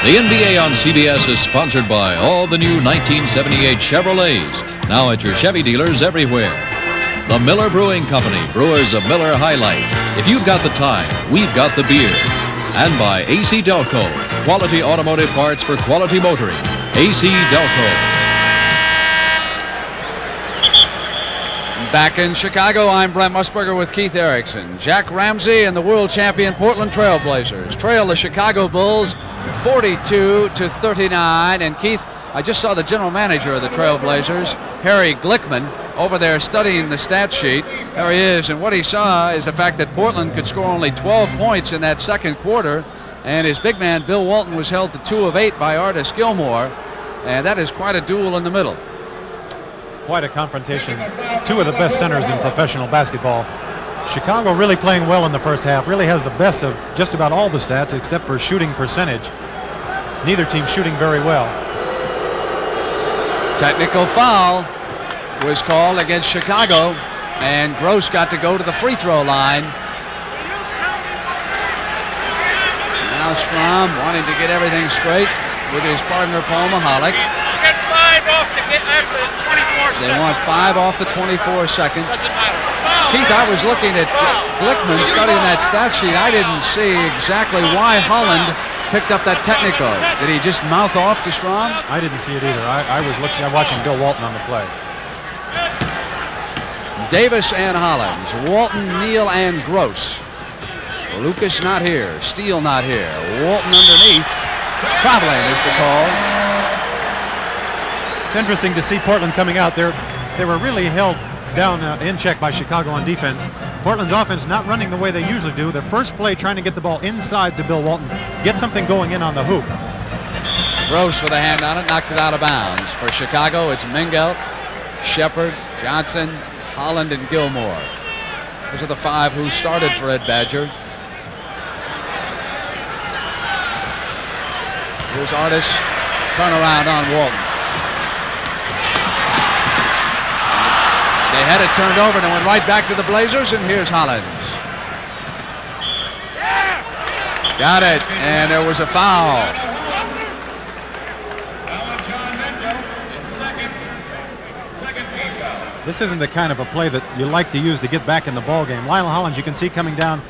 The NBA on CBS is sponsored by all the new 1978 Chevrolets, now at your Chevy dealers everywhere. The Miller Brewing Company, brewers of Miller High Life. If you've got the time, we've got the beer. And by AC Delco, quality automotive parts for quality motoring. AC Delco. Back in Chicago, I'm Brent Musburger with Keith Erickson. Jack Ramsey and the world champion Portland Trail Blazers trail the Chicago Bulls 42-39. And Keith, I just saw the general manager of the Trail Blazers, Harry Glickman, over there studying the stat sheet. There he is, and what he saw is the fact that Portland could score only 12 points in that second quarter, and his big man Bill Walton was held to 2 of 8 by Artis Gilmore, and that is quite a duel in the middle. Quite a confrontation. Two of the best centers in professional basketball. Chicago really playing well in the first half, really has the best of just about all the stats except for shooting percentage. Neither team shooting very well. Technical foul was called against Chicago, and Gross got to go to the free throw line. Now Strom wanting to get everything straight with his partner Paul Mahalik. Get 5 off to get after 24 seconds. They want 5 off the 24 seconds. Doesn't matter. Keith, I was looking at Glickman studying that stat sheet. I didn't see exactly why Holland picked up that technical. Did he just mouth off to Strom? I didn't see it either. I was watching Bill Walton on the play. Davis and Hollins, Walton, Neal, and Gross. Lucas not here, Steele not here. Walton underneath. Traveling is the call. It's interesting to see Portland coming out there. They were really held down in check by Chicago on defense. Portland's offense not running the way they usually do. Their first play trying to get the ball inside to Bill Walton, get something going in on the hoop. Gross with a hand on it, knocked it out of bounds. For Chicago, it's Mingelt, Shepard, Johnson, Holland, and Gilmore. Those are the 5 who started for Ed Badger. Here's Artis, turnaround on Walton. They had it turned over and it went right back to the Blazers, and here's Hollins. Got it, and there was a foul. This isn't the kind of a play that you like to use to get back in the ball game. Lionel Hollins, you can see coming down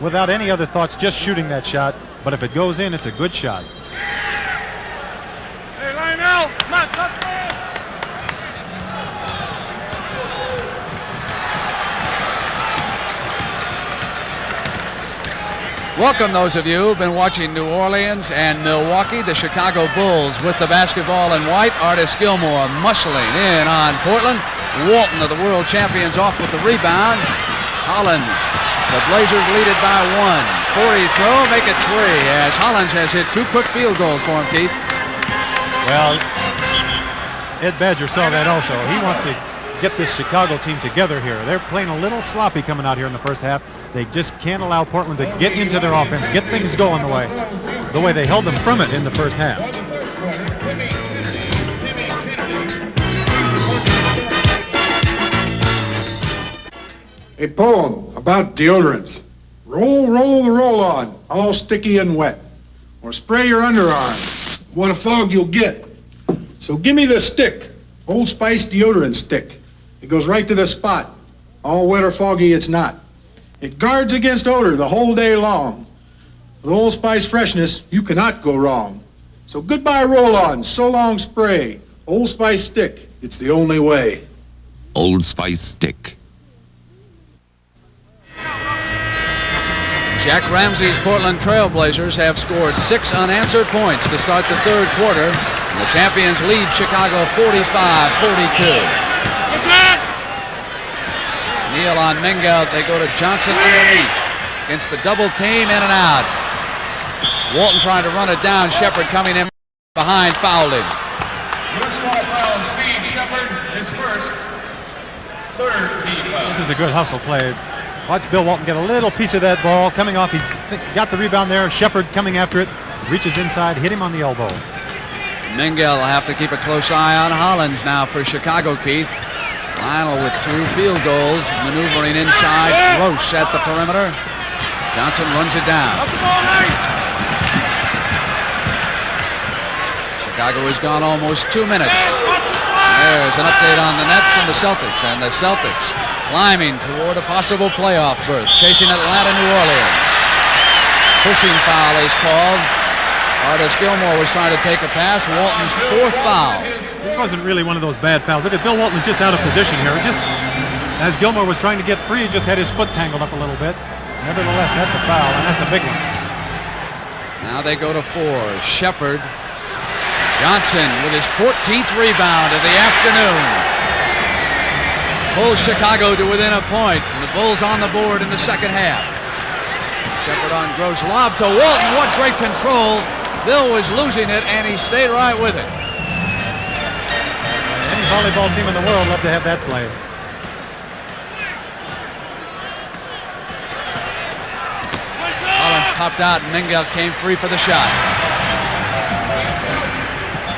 without any other thoughts, just shooting that shot. But if it goes in, it's a good shot. Hey, Lionel, come on, touch me. Welcome those of you who've been watching New Orleans and Milwaukee. The Chicago Bulls with the basketball in white. Artis Gilmore muscling in on Portland. Walton of the world champions off with the rebound. Hollins, the Blazers lead it by 1. 40 throw, make it 3 as Hollins has hit 2 quick field goals for him, Keith. Well, Ed Badger saw that also. He wants to get this Chicago team together here. They're playing a little sloppy coming out here in the first half. They just can't allow Portland to get into their offense, get things going the way they held them from it in the first half. A poem about deodorants. Roll, roll the roll-on, all sticky and wet. Or spray your underarm. What a fog you'll get. So give me the stick, Old Spice deodorant stick. It goes right to the spot. All wet or foggy it's not. It guards against odor the whole day long. With Old Spice freshness, you cannot go wrong. So goodbye roll-on, so long spray. Old Spice stick, it's the only way. Old Spice stick. Jack Ramsey's Portland Trail Blazers have scored 6 unanswered points to start the third quarter. And the champions lead Chicago 45-42. Neal on Mingelt. They go to Johnson underneath. against the double team, in and out. Walton trying to run it down. Shepard coming in behind, fouled him. Your squad foul, Steve Shepard, his first, third team foul. This is a good hustle play. Watch Bill Walton get a little piece of that ball. Coming off, he's got the rebound there. Shepard coming after it. Reaches inside, hit him on the elbow. Mengel will have to keep a close eye on Hollins now for Chicago, Keith. Lionel with 2 field goals, maneuvering inside. Gross at the perimeter. Johnson runs it down. Chicago has gone almost 2 minutes. There's an update on the Nets and the Celtics. And the Celtics climbing toward a possible playoff berth, chasing Atlanta, New Orleans. Pushing foul is called. Artis Gilmore was trying to take a pass. Walton's 4th foul. This wasn't really one of those bad fouls. Look at Bill Walton was just out of position here. Just as Gilmore was trying to get free, he just had his foot tangled up a little bit. Nevertheless, that's a foul, and that's a big one. Now they go to 4. Shepard. Johnson with his 14th rebound of the afternoon. Pulls Chicago to within a point, and the Bulls on the board in the second half. Shepard on gross lob to Walton. What great control. Bill was losing it, and he stayed right with it. Any volleyball team in the world love to have that play. Hollins popped out, and Mengel came free for the shot.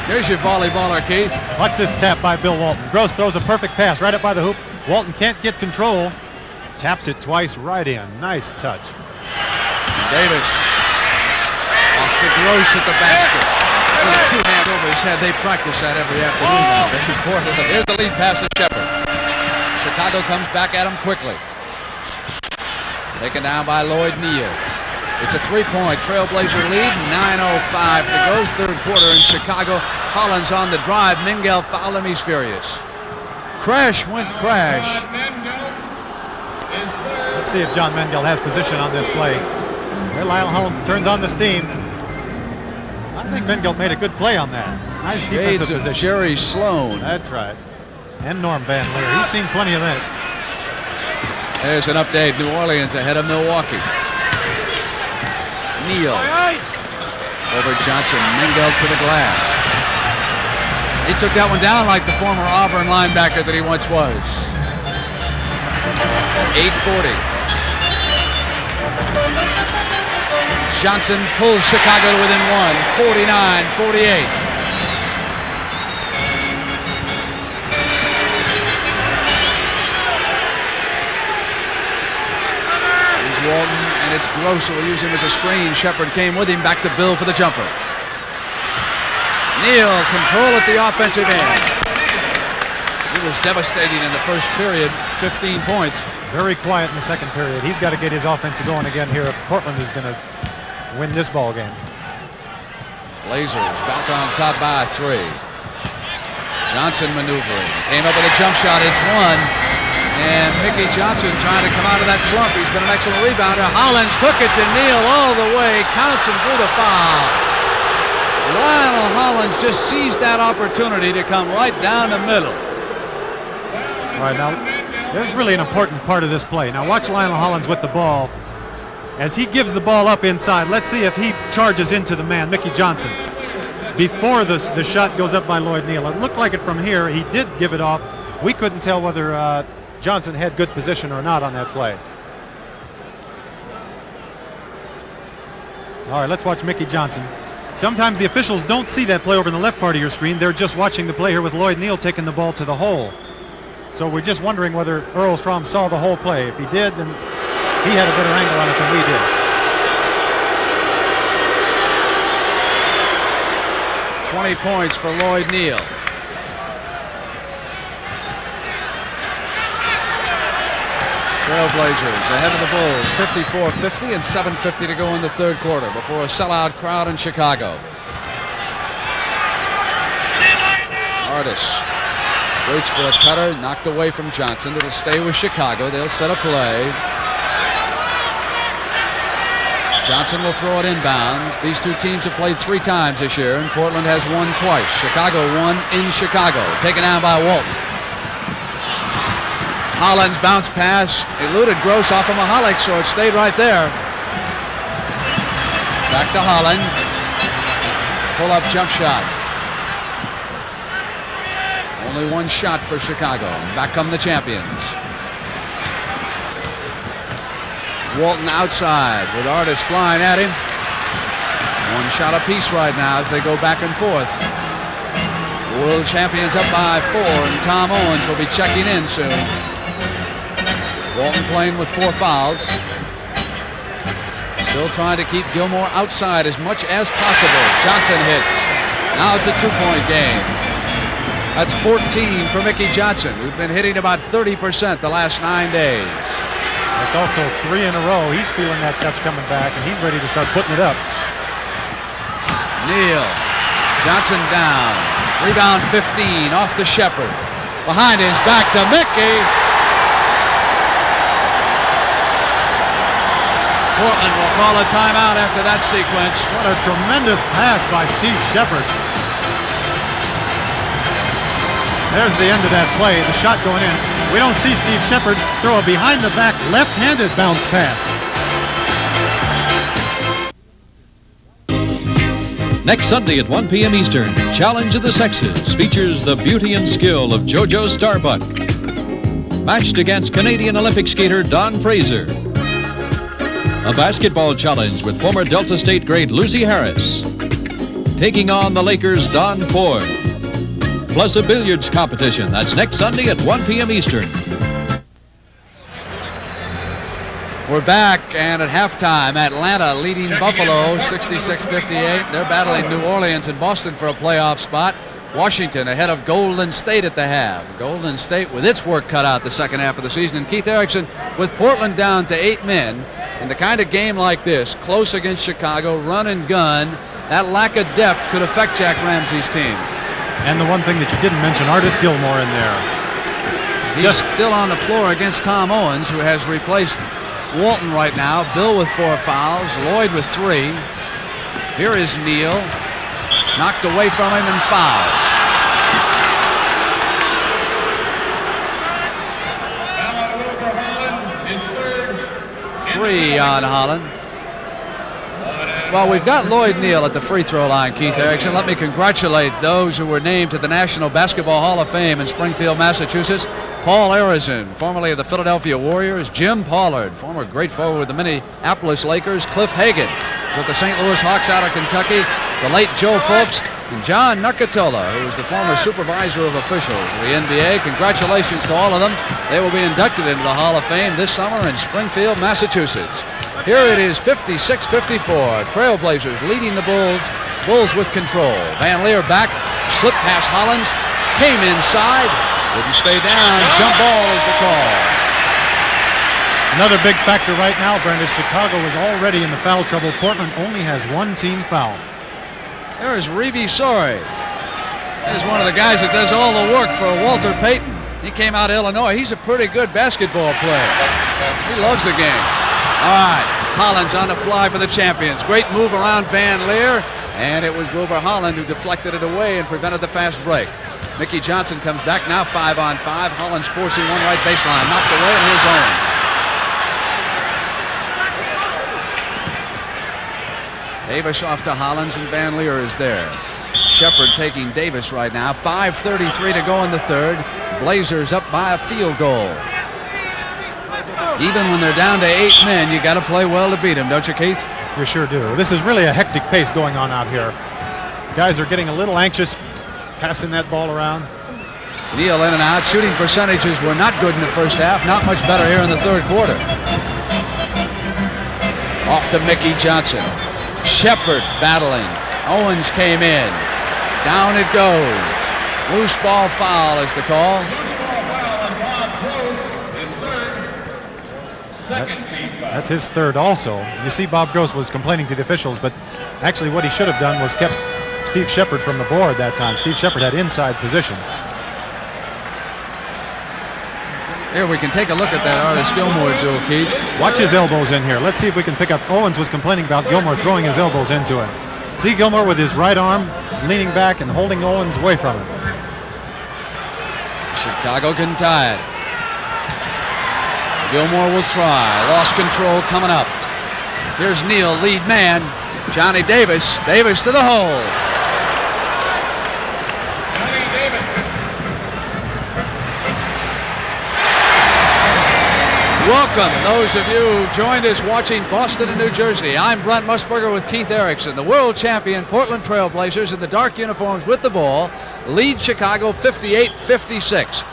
There's your volleyballer, Keith. Watch this tap by Bill Walton. Gross throws a perfect pass right up by the hoop. Walton can't get control. Taps it twice right in. Nice touch. Davis off to Gross at the basket. With 2 hands over his head. They practice that every afternoon. Here's the lead pass to Shepard. Chicago comes back at him quickly. Taken down by Lloyd Neal. It's a 3-point Trailblazer lead. 9:05 to go. Third quarter in Chicago. Hollins on the drive. Mengel fouled him. He's furious. Crash went crash. Let's see if John Mengel has position on this play. There, Lionel Holland turns on the steam. I think Mengel made a good play on that. Nice defensive position. Jerry Sloan. That's right. And Norm Van Lier. He's seen plenty of that. There's an update. New Orleans ahead of Milwaukee. Neal over Johnson. Mengel to the glass. He took that one down like the former Auburn linebacker that he once was. 8:40. Johnson pulls Chicago to within 1. 49-48. Here's Walton, and it's Gross who will use him as a screen. Shepard came with him back to Bill for the jumper. Neal control at the offensive end. He was devastating in the first period. 15 points. Very quiet in the second period. He's got to get his offense going again here if Portland is going to win this ball game. Blazers back on top by 3. Johnson maneuvering. Came up with a jump shot. It's 1. And Mickey Johnson trying to come out of that slump. He's been an excellent rebounder. Hollins took it to Neal all the way. Counts and drew the foul. Lionel Hollins just seized that opportunity to come right down the middle. All right, now there's really an important part of this play. Now watch Lionel Hollins with the ball. As he gives the ball up inside, let's see if he charges into the man, Mickey Johnson, before the shot goes up by Lloyd Neal. It looked like it from here. He did give it off. We couldn't tell whether Johnson had good position or not on that play. All right, let's watch Mickey Johnson. Sometimes the officials don't see that play over in the left part of your screen. They're just watching the play here with Lloyd Neal taking the ball to the hole. So we're just wondering whether Earl Strom saw the whole play. If he did, then he had a better angle on it than we did. $20 points for Lloyd Neal. Trailblazers ahead of the Bulls, 54-50 and 7:50 to go in the third quarter before a sellout crowd in Chicago. Artis waits for a cutter, knocked away from Johnson. It'll stay with Chicago. They'll set a play. Johnson will throw it inbounds. These two teams have played 3 times this year, and Portland has won twice. Chicago won in Chicago. Taken down by Walton. Hollins bounce pass, eluded Gross off of Mahalik, so it stayed right there. Back to Holland. Pull-up jump shot. Only one shot for Chicago. Back come the champions. Walton outside with Artis flying at him. One shot apiece right now as they go back and forth. The world champions up by 4, and Tom Owens will be checking in soon. Walton playing with 4 fouls. Still trying to keep Gilmore outside as much as possible. Johnson hits. Now it's a 2-point game. That's 14 for Mickey Johnson, who's been hitting about 30% the last 9 days. It's also 3 in a row. He's feeling that touch coming back, and he's ready to start putting it up. Neal. Johnson down. Rebound 15 off to Shepard. Behind his back to Mickey. Portland will call a timeout after that sequence. What a tremendous pass by Steve Shepard. There's the end of that play. The shot going in. We don't see Steve Shepard throw a behind-the-back left-handed bounce pass. Next Sunday at 1 p.m. Eastern, Challenge of the Sexes features the beauty and skill of JoJo Starbuck, matched against Canadian Olympic skater Don Fraser. A basketball challenge with former Delta State great Lucy Harris, taking on the Lakers' Don Ford. Plus a billiards competition. That's next Sunday at 1 p.m. Eastern. We're back, and at halftime, Atlanta leading Buffalo 66-58. They're battling New Orleans and Boston for a playoff spot. Washington ahead of Golden State at the half. Golden State with its work cut out the second half of the season. And Keith Erickson with Portland down to 8 men. In the kind of game like this, close against Chicago, run and gun, that lack of depth could affect Jack Ramsey's team. And the one thing that you didn't mention, Artis Gilmore in there. He's still on the floor against Tom Owens, who has replaced Walton right now. Bill with 4 fouls, Lloyd with 3. Here is Neal, knocked away from him and fouled. Three on Holland. Well, we've got Lloyd Neal at the free throw line, Keith Erickson. Let me congratulate those who were named to the National Basketball Hall of Fame in Springfield, Massachusetts. Paul Arizin, formerly of the Philadelphia Warriors. Jim Pollard, former great forward with the Minneapolis Lakers. Cliff Hagan with the St. Louis Hawks out of Kentucky. The late Joe Folks. And John Nucatola, who was the former supervisor of officials of the NBA. Congratulations to all of them. They will be inducted into the Hall of Fame this summer in Springfield, Massachusetts. Here it is 56-54. Trailblazers leading the Bulls. Bulls with control. Van Lier back. Slip past Hollins. Came inside. Wouldn't stay down. Jump ball is the call. Another big factor right now, Brenda. Chicago is already in the foul trouble. Portland only has 1 team foul. There's Reeve Sorey. There's one of the guys that does all the work for Walter Payton. He came out of Illinois. He's a pretty good basketball player. He loves the game. All right, Hollins on the fly for the champions. Great move around Van Lier, and it was Wilbur Holland who deflected it away and prevented the fast break. Mickey Johnson comes back now 5-on-5. Hollins forcing one right baseline. Knocked away, and here's Owens. Davis off to Hollins, and Van Lier is there. Shepard taking Davis right now. 5:33 to go in the third. Blazers up by a field goal. Even when they're down to 8 men, you got to play well to beat them, don't you, Keith? You sure do. This is really a hectic pace going on out here. Guys are getting a little anxious, passing that ball around. Neal in and out. Shooting percentages were not good in the first half. Not much better here in the third quarter. Off to Mickey Johnson. Shepard battling. Owens came in. Down it goes. Loose ball foul is the call. That's his third also. You see Bob Gross was complaining to the officials, but actually what he should have done was kept Steve Shepard from the board that time. Steve Shepard had inside position. Here we can take a look at that Artis Gilmore duel, Keith. Watch his elbows in here. Let's see if we can pick up. Owens was complaining about Gilmore throwing his elbows into him. See Gilmore with his right arm leaning back and holding Owens away from him. Chicago can tie it. Gilmore will try. Lost control coming up. Here's Neal, lead man. Johnny Davis. Davis to the hole. Welcome, those of you who joined us watching Boston and New Jersey. I'm Brent Musburger with Keith Erickson. The world champion Portland Trail Blazers in the dark uniforms with the ball lead Chicago 58-56.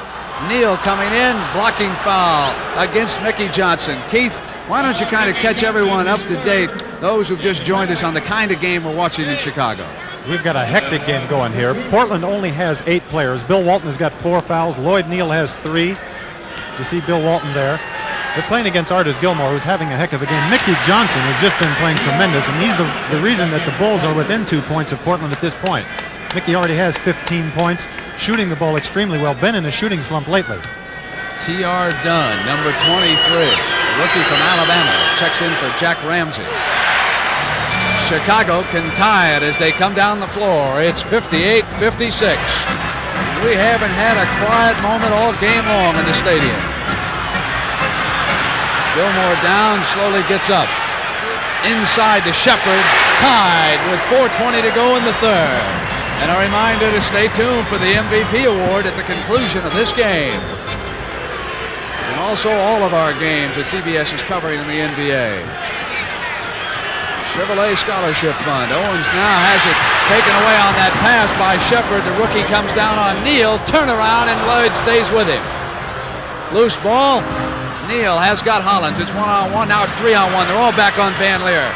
Neal coming in, blocking foul against Mickey Johnson. Keith, why don't you kind of catch everyone up to date, those who've just joined us, on the kind of game we're watching in Chicago? We've got a hectic game going here. Portland only has 8 players. Bill Walton has got 4 fouls. Lloyd Neal has 3. You see Bill Walton there. They're playing against Artis Gilmore, who's having a heck of a game. Mickey Johnson has just been playing tremendous, and he's the reason that the Bulls are within 2 points of Portland at this point. Mickey already has 15 points, shooting the ball extremely well. Been in a shooting slump lately. T.R. Dunn, number 23, rookie from Alabama, checks in for Jack Ramsey. Chicago can tie it as they come down the floor. It's 58-56. We haven't had a quiet moment all game long in the stadium. Gilmore down, slowly gets up. Inside to Shepard, tied with 4:20 to go in the third. And a reminder to stay tuned for the MVP award at the conclusion of this game. And also all of our games that CBS is covering in the NBA. Chevrolet Scholarship Fund. Owens now has it taken away on that pass by Shepard. The rookie comes down on Neal. Turnaround, and Lloyd stays with him. Loose ball. Neal has got Hollins. It's 1-on-1. Now it's 3-on-1. They're all back on Van Lier.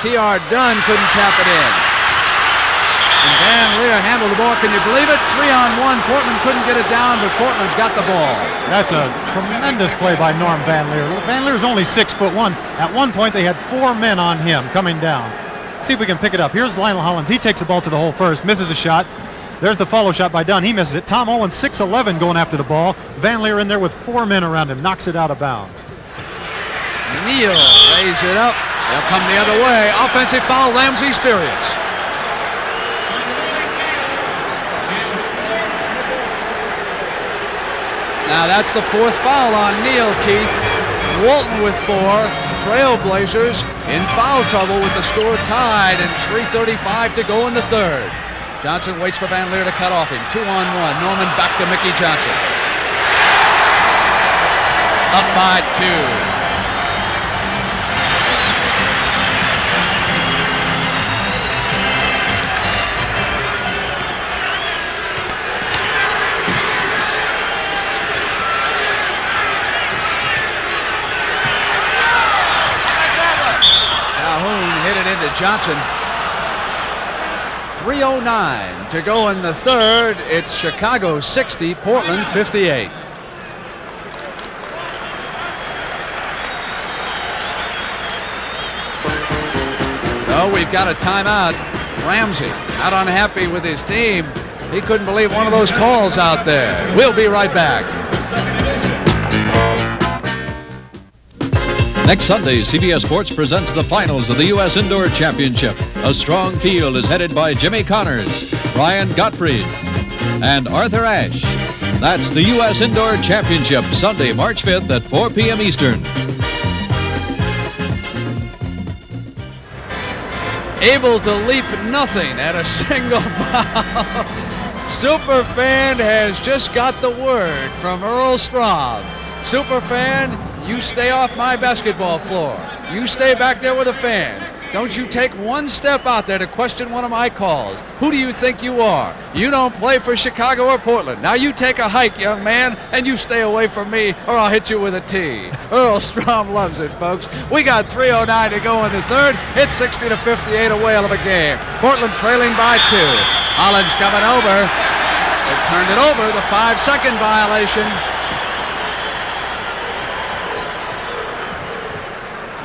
T.R. Dunn couldn't tap it in. And Van Lier handled the ball. Can you believe it? 3-on-1. Portland couldn't get it down, but Portland's got the ball. That's a tremendous play by Norm Van Lier. Van Lier's only 6'1". At one point, they had 4 men on him coming down. See if we can pick it up. Here's Lionel Hollins. He takes the ball to the hole first, misses a shot. There's the follow shot by Dunn. He misses it. Tom Owens, 6'11", going after the ball. Van Lier in there with 4 men around him. Knocks it out of bounds. Neal lays it up. They'll come the other way. Offensive foul. Ramsey's furious. Now that's the 4th foul on Neal, Keith. Walton with 4. Trailblazers in foul trouble with the score tied and 3:35 to go in the third. Johnson waits for Van Lier to cut off him. 2-on-1. Norman back to Mickey Johnson. Up by 2. Johnson. 3:09 to go in the third. It's Chicago 60, Portland 58. So we've got a timeout. Ramsey not unhappy with his team. He couldn't believe one of those calls out there. We'll be right back. Next Sunday, CBS Sports presents the finals of the U.S. Indoor Championship. A strong field is headed by Jimmy Connors, Brian Gottfried, and Arthur Ashe. That's the U.S. Indoor Championship, Sunday, March 5th at 4 p.m. Eastern. Able to leap nothing at a single ball. Superfan has just got the word from Earl Straub. Superfan, you stay off my basketball floor. You stay back there with the fans. Don't you take one step out there to question one of my calls. Who do you think you are? You don't play for Chicago or Portland. Now you take a hike, young man, and you stay away from me or I'll hit you with a tee. Earl Straub loves it, folks. We got 3:09 to go in the third. It's 60-58, a whale of a game. Portland trailing by 2. Hollins coming over. They've turned it over. The 5-second violation.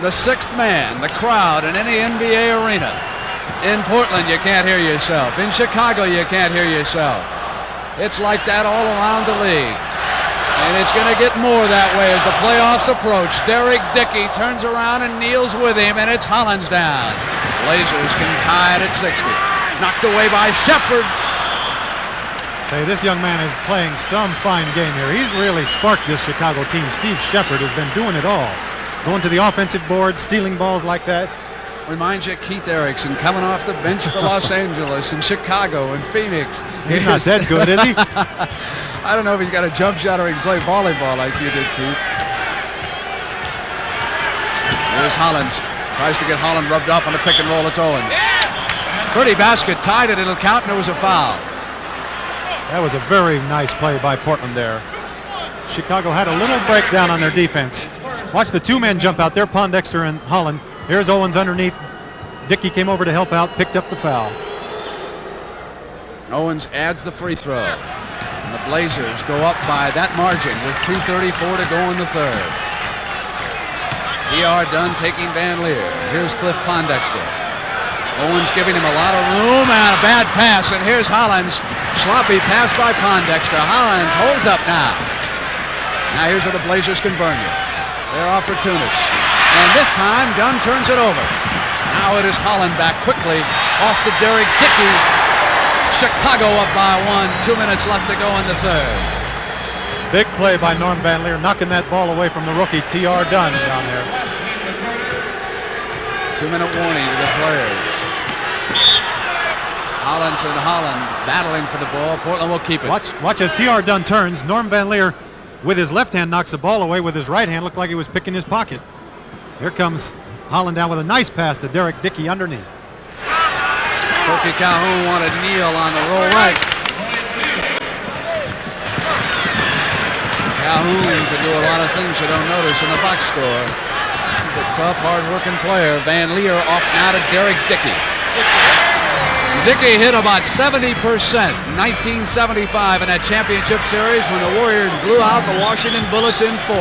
The 6th man, the crowd in any NBA arena. In Portland, you can't hear yourself. In Chicago, you can't hear yourself. It's like that all around the league. And it's going to get more that way as the playoffs approach. Derek Dickey turns around and kneels with him, and it's Hollins down. Blazers can tie it at 60. Knocked away by Shepard. Hey, this young man is playing some fine game here. He's really sparked this Chicago team. Steve Shepard has been doing it all. Going to the offensive board, stealing balls like that. Reminds you of Keith Erickson coming off the bench for Los Angeles and Chicago and Phoenix. He's not that good, is he? I don't know if he's got a jump shot or he can play volleyball like you did, Keith. Here's Hollins. Tries to get Holland rubbed off on the pick and roll. It's Owens. Pretty basket. Tied it. It'll count, and there was a foul. That was a very nice play by Portland there. Chicago had a little breakdown on their defense. Watch the two men jump out there, Pondexter and Holland. Here's Owens underneath. Dickey came over to help out, picked up the foul. Owens adds the free throw. And the Blazers go up by that margin with 2:34 to go in the third. T.R. Dunn taking Van Lier. Here's Cliff Pondexter. Owens giving him a lot of room and a bad pass. And here's Hollins. Sloppy pass by Pondexter. Hollins holds up now. Now here's where the Blazers can burn you. They're opportunists. And this time, Dunn turns it over. Now it is Holland back quickly off to Derek Dickey. Chicago up by 1. 2 minutes left to go in the third. Big play by Norm Van Lier, knocking that ball away from the rookie T.R. Dunn down there. 2-minute warning to the players. Hollins and Holland battling for the ball. Portland will keep it. Watch as T.R. Dunn turns. Norm Van Lier, with his left hand, knocks the ball away. With his right hand, looked like he was picking his pocket. Here comes Holland down with a nice pass to Derek Dickey underneath. Kofi Calhoun wanted Neal on the roll right. Calhoun can do a lot of things you don't notice in the box score. He's a tough, hard-working player. Van Lier off now to Derek Dickey. Dickey hit about 70% in 1975 in that championship series when the Warriors blew out the Washington Bullets in 4.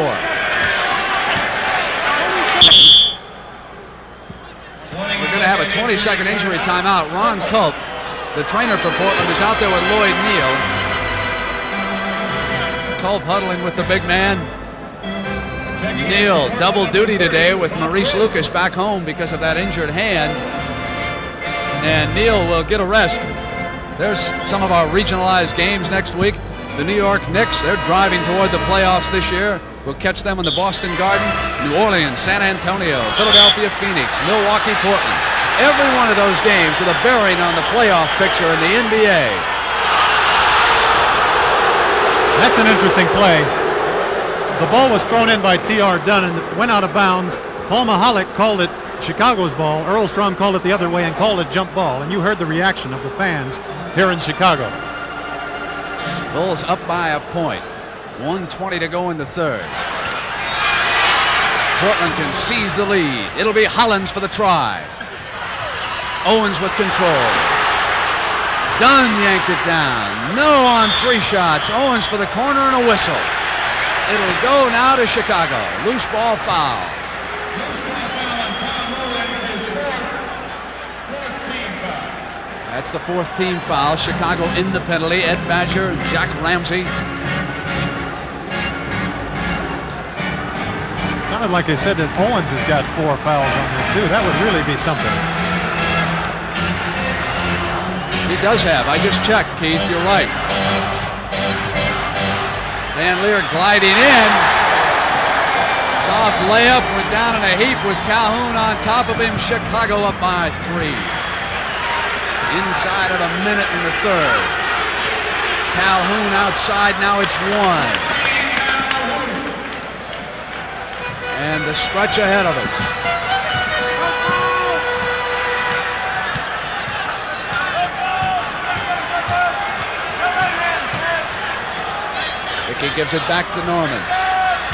We're going to have a 20-second injury timeout. Ron Culp, the trainer for Portland, is out there with Lloyd Neal. Culp huddling with the big man. Neal double duty today with Maurice Lucas back home because of that injured hand. And Neal will get a rest. There's some of our regionalized games next week. The New York Knicks, they're driving toward the playoffs this year. We'll catch them in the Boston Garden. New Orleans, San Antonio, Philadelphia, Phoenix, Milwaukee, Portland. Every one of those games with a bearing on the playoff picture in the NBA. That's an interesting play. The ball was thrown in by T.R. Dunn and went out of bounds. Paul Mahalik called it Chicago's ball. Earl Strom called it the other way and called it jump ball. And you heard the reaction of the fans here in Chicago. Bulls up by a point. 1:20 to go in the third. Portland can seize the lead. It'll be Hollins for the try. Owens with control. Dunn yanked it down. No on 3 shots. Owens for the corner and a whistle. It'll go now to Chicago. Loose ball foul. That's the 4th team foul. Chicago in the penalty. Ed Badger, Jack Ramsey. It sounded like they said that Owens has got 4 fouls on there too. That would really be something. He does have. I just checked, Keith. You're right. Van Lier gliding in. Soft layup. Went down in a heap with Calhoun on top of him. Chicago up by 3. Inside of a minute in the third. Calhoun outside. Now it's 1. And the stretch ahead of us. Dickey gives it back to Norman.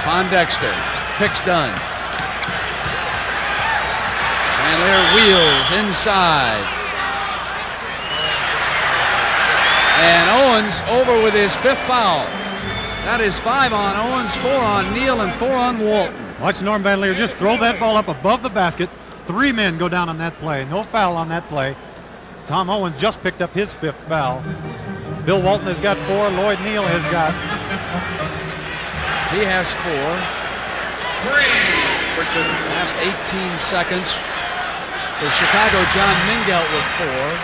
Pondexter picks Dunn. Van Lier wheels inside. And Owens over with his 5th foul. That is 5 on Owens, 4 on Neal, and 4 on Walton. Watch Norm Van Lier just throw that ball up above the basket. 3 men go down on that play. No foul on that play. Tom Owens just picked up his 5th foul. Bill Walton has got 4. Lloyd Neal has got. He has 4. Last 18 seconds. For Chicago, John Mingelt with 4.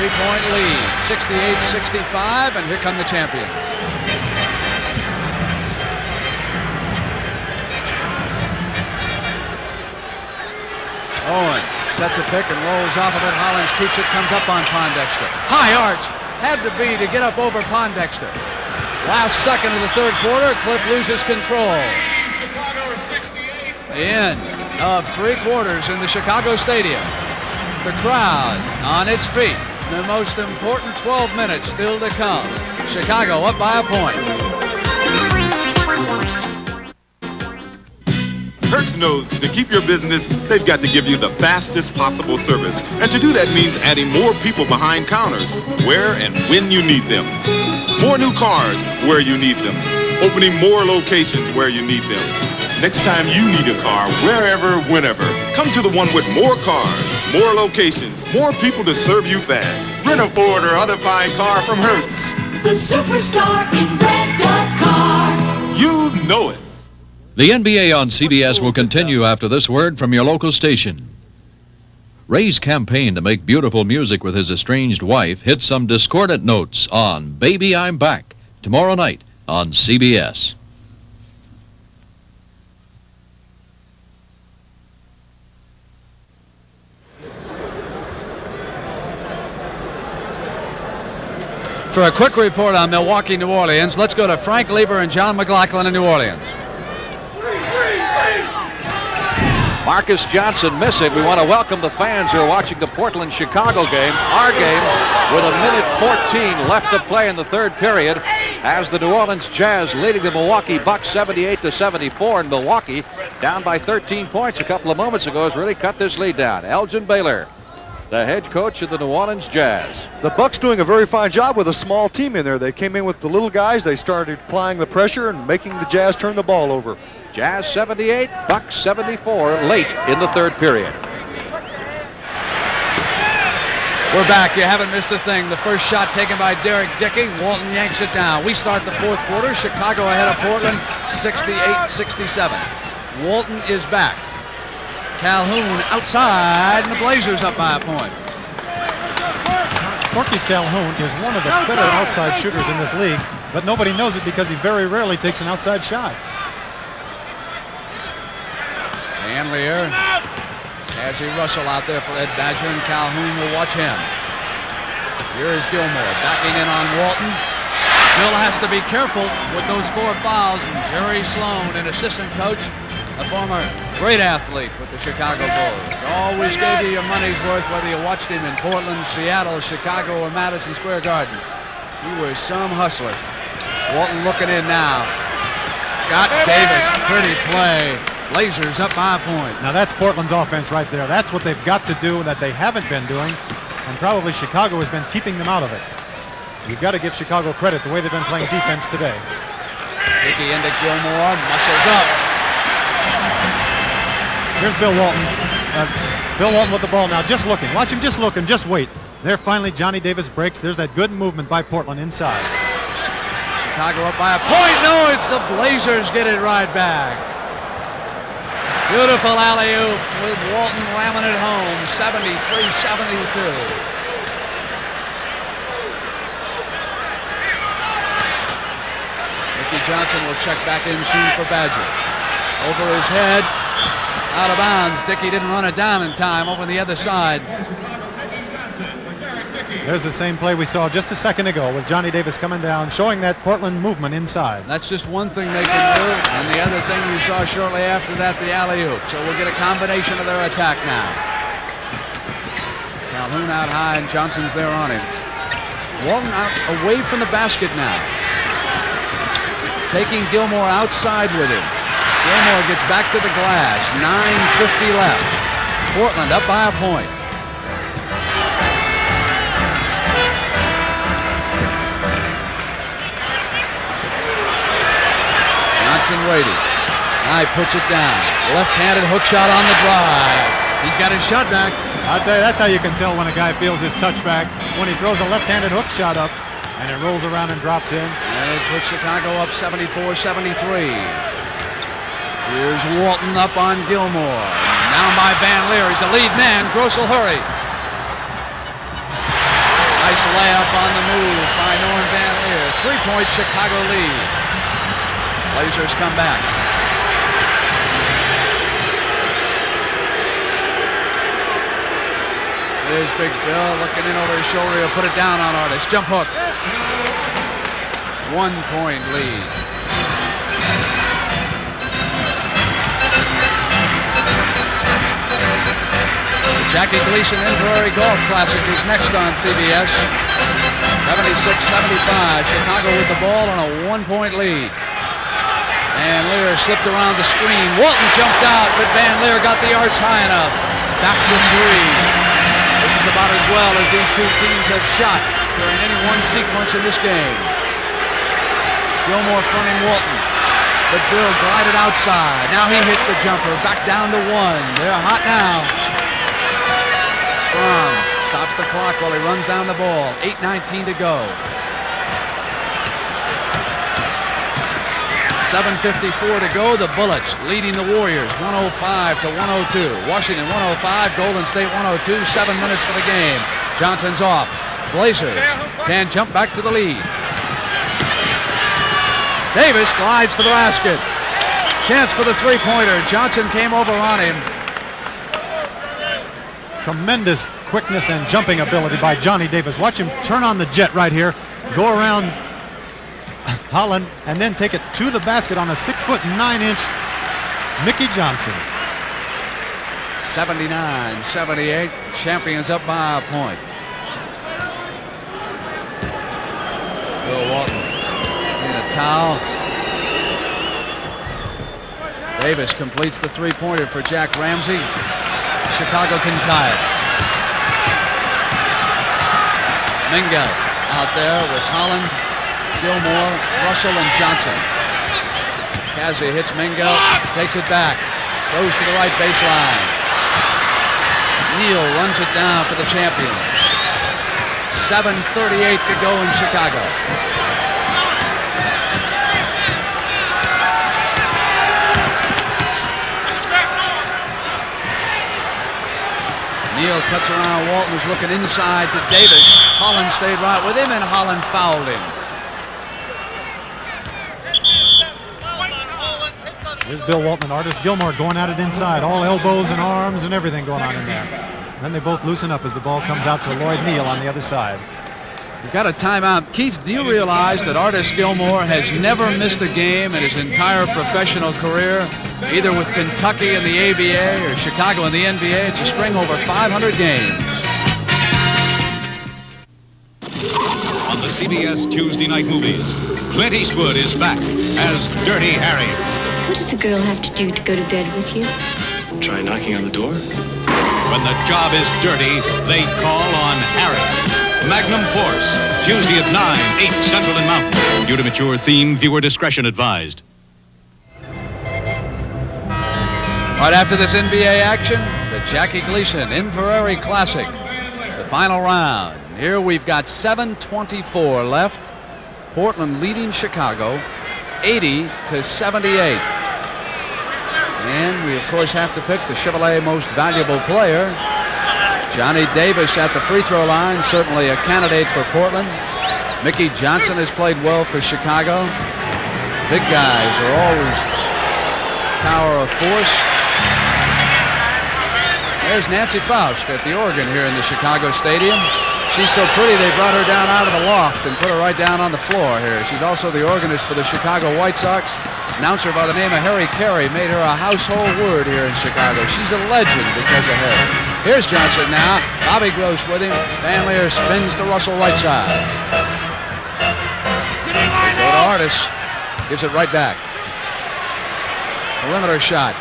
3-point lead, 68-65, and here come the champions. Owen sets a pick and rolls off of it. Hollins keeps it, comes up on Pondexter. High arch, had to be to get up over Pondexter. Last second of the third quarter, Cliff loses control. The end of 3 quarters in the Chicago Stadium. The crowd on its feet. The most important 12 minutes still to come. Chicago up by a point. Hertz knows to keep your business, they've got to give you the fastest possible service. And to do that means adding more people behind counters, where and when you need them. More new cars where you need them. Opening more locations where you need them. Next time you need a car, wherever, whenever, come to the one with more cars, more locations, more people to serve you fast. Rent a Ford or other fine car from Hertz. The superstar in rent-a-car. You know it. The NBA on CBS will continue after this word from your local station. Ray's campaign to make beautiful music with his estranged wife hit some discordant notes on Baby I'm Back tomorrow night on CBS. For a quick report on Milwaukee, New Orleans, let's go to Frank Lieber and John McLaughlin in New Orleans. Marcus Johnson missing. We want to welcome the fans who are watching the Portland-Chicago game, our game, with 1:14 left to play in the third period, as the New Orleans Jazz leading the Milwaukee Bucks 78-74, and Milwaukee down by 13 points a couple of moments ago has really cut this lead down. Elgin Baylor, the head coach of the New Orleans Jazz. The Bucks doing a very fine job with a small team in there. They came in with the little guys. They started applying the pressure and making the Jazz turn the ball over. Jazz 78, Bucks 74 late in the third period. We're back. You haven't missed a thing. The first shot taken by Derek Dickey. Walton yanks it down. We start the fourth quarter. Chicago ahead of Portland 68-67. Walton is back. Calhoun outside, and the Blazers up by a point. Corky Calhoun is one of the better outside shooters in this league, but nobody knows it because he very rarely takes an outside shot. And Lier has Russell out there for Ed Badger, and Calhoun will watch him. Here is Gilmore backing in on Walton. Bill has to be careful with those 4 fouls, and Jerry Sloan, an assistant coach, a former great athlete with the Chicago Bulls. Always gave you your money's worth whether you watched him in Portland, Seattle, Chicago, or Madison Square Garden. He was some hustler. Walton looking in now. Got Davis, pretty play. Blazers up by a point. Now that's Portland's offense right there. That's what they've got to do that they haven't been doing, and probably Chicago has been keeping them out of it. You've got to give Chicago credit the way they've been playing defense today. Dickey into Gilmore, muscles up. Here's Bill Walton. Bill Walton with the ball now, just looking. Watch him just looking, just wait. There finally Johnny Davis breaks. There's that good movement by Portland inside. Chicago up by a point. No, it's the Blazers get it right back. Beautiful alley-oop with Walton ramming it home, 73-72. Mickey Johnson will check back in soon for Badger. Over his head, out of bounds. Dickey didn't run it down in time, over the other side. There's the same play we saw just a second ago with Johnny Davis coming down, showing that Portland movement inside. That's just one thing they can do, and the other thing you saw shortly after that, the alley-oop. So we'll get a combination of their attack now. Calhoun out high, and Johnson's there on him. Walton out away from the basket now. Taking Gilmore outside with him. Gilmore gets back to the glass. 9:50 left. Portland up by a point. Johnson waiting. Nye puts it down. Left-handed hook shot on the drive. He's got his shot back. I'll tell you, that's how you can tell when a guy feels his touchback, when he throws a left-handed hook shot up and it rolls around and drops in. And it puts Chicago up 74-73. Here's Walton up on Gilmore. Down by Van Lier. He's the lead man. Gross will hurry. Nice layup on the move by Norm Van Lier. 3-point Chicago lead. Blazers come back. Here's Big Bill looking in over his shoulder. He'll put it down on Artis. Jump hook. 1-point lead. The Jackie Gleason Inverary Golf Classic is next on CBS. 76-75. Chicago with the ball on a 1-point lead. And Lier slipped around the screen. Walton jumped out, but Van Lier got the arch high enough. Back to 3. This is about as well as these two teams have shot during any one sequence in this game. Gilmore fronting Walton, but Bill glided outside. Now he hits the jumper, back down to 1. They're hot now. Strom stops the clock while he runs down the ball. 8:19 to go. 7:54 to go. The Bullets leading the Warriors 105 to 102. Washington 105, Golden State 102. 7 minutes for the game. Johnson's off. Blazers can jump back to the lead. Davis glides for the basket. Chance for the three-pointer. Johnson came over on him. Tremendous quickness and jumping ability by Johnny Davis. Watch him turn on the jet right here, go around Holland, and then take it to the basket on a 6'9" Mickey Johnson. 79-78. Champions up by a point. Bill Walton in a towel. Davis completes the three-pointer for Jack Ramsey. Chicago can tie it. Mingo out there with Holland, Gilmore, Russell, and Johnson. Cassie hits Mingo, takes it back, goes to the right baseline. Neal runs it down for the champions. 7:38 to go in Chicago. Neal cuts around Walton, who's looking inside to Davis. Holland stayed right with him, and Holland fouled him. Here's Bill Walton and Artis Gilmore going at it inside. All elbows and arms and everything going on in there. Then they both loosen up as the ball comes out to Lloyd Neal on the other side. We've got a timeout. Keith, do you realize that Artis Gilmore has never missed a game in his entire professional career, either with Kentucky in the ABA or Chicago in the NBA? It's a string over 500 games. On the CBS Tuesday night movies, Clint Eastwood is back as Dirty Harry. What does a girl have to do to go to bed with you? Try knocking on the door. When the job is dirty, they call on Harry. Magnum Force, Tuesday at 9, 8 Central and Mountain. Due to mature theme, viewer discretion advised. Right after this NBA action, the Jackie Gleason Inverary Classic, the final round. Here we've got 7:24 left. Portland leading Chicago 80-78. And we, of course, have to pick the Chevrolet Most Valuable Player. Johnny Davis at the free throw line, certainly a candidate for Portland. Mickey Johnson has played well for Chicago. Big guys are always tower of force. There's Nancy Faust at the organ here in the Chicago Stadium. She's so pretty they brought her down out of the loft and put her right down on the floor here. She's also the organist for the Chicago White Sox. Announcer by the name of Harry Carey made her a household word here in Chicago. She's a legend because of Harry. Here's Johnson now. Bobby Gross with him. Van Lier spins to Russell right side. Go to Artis. Gives it right back. Perimeter shot.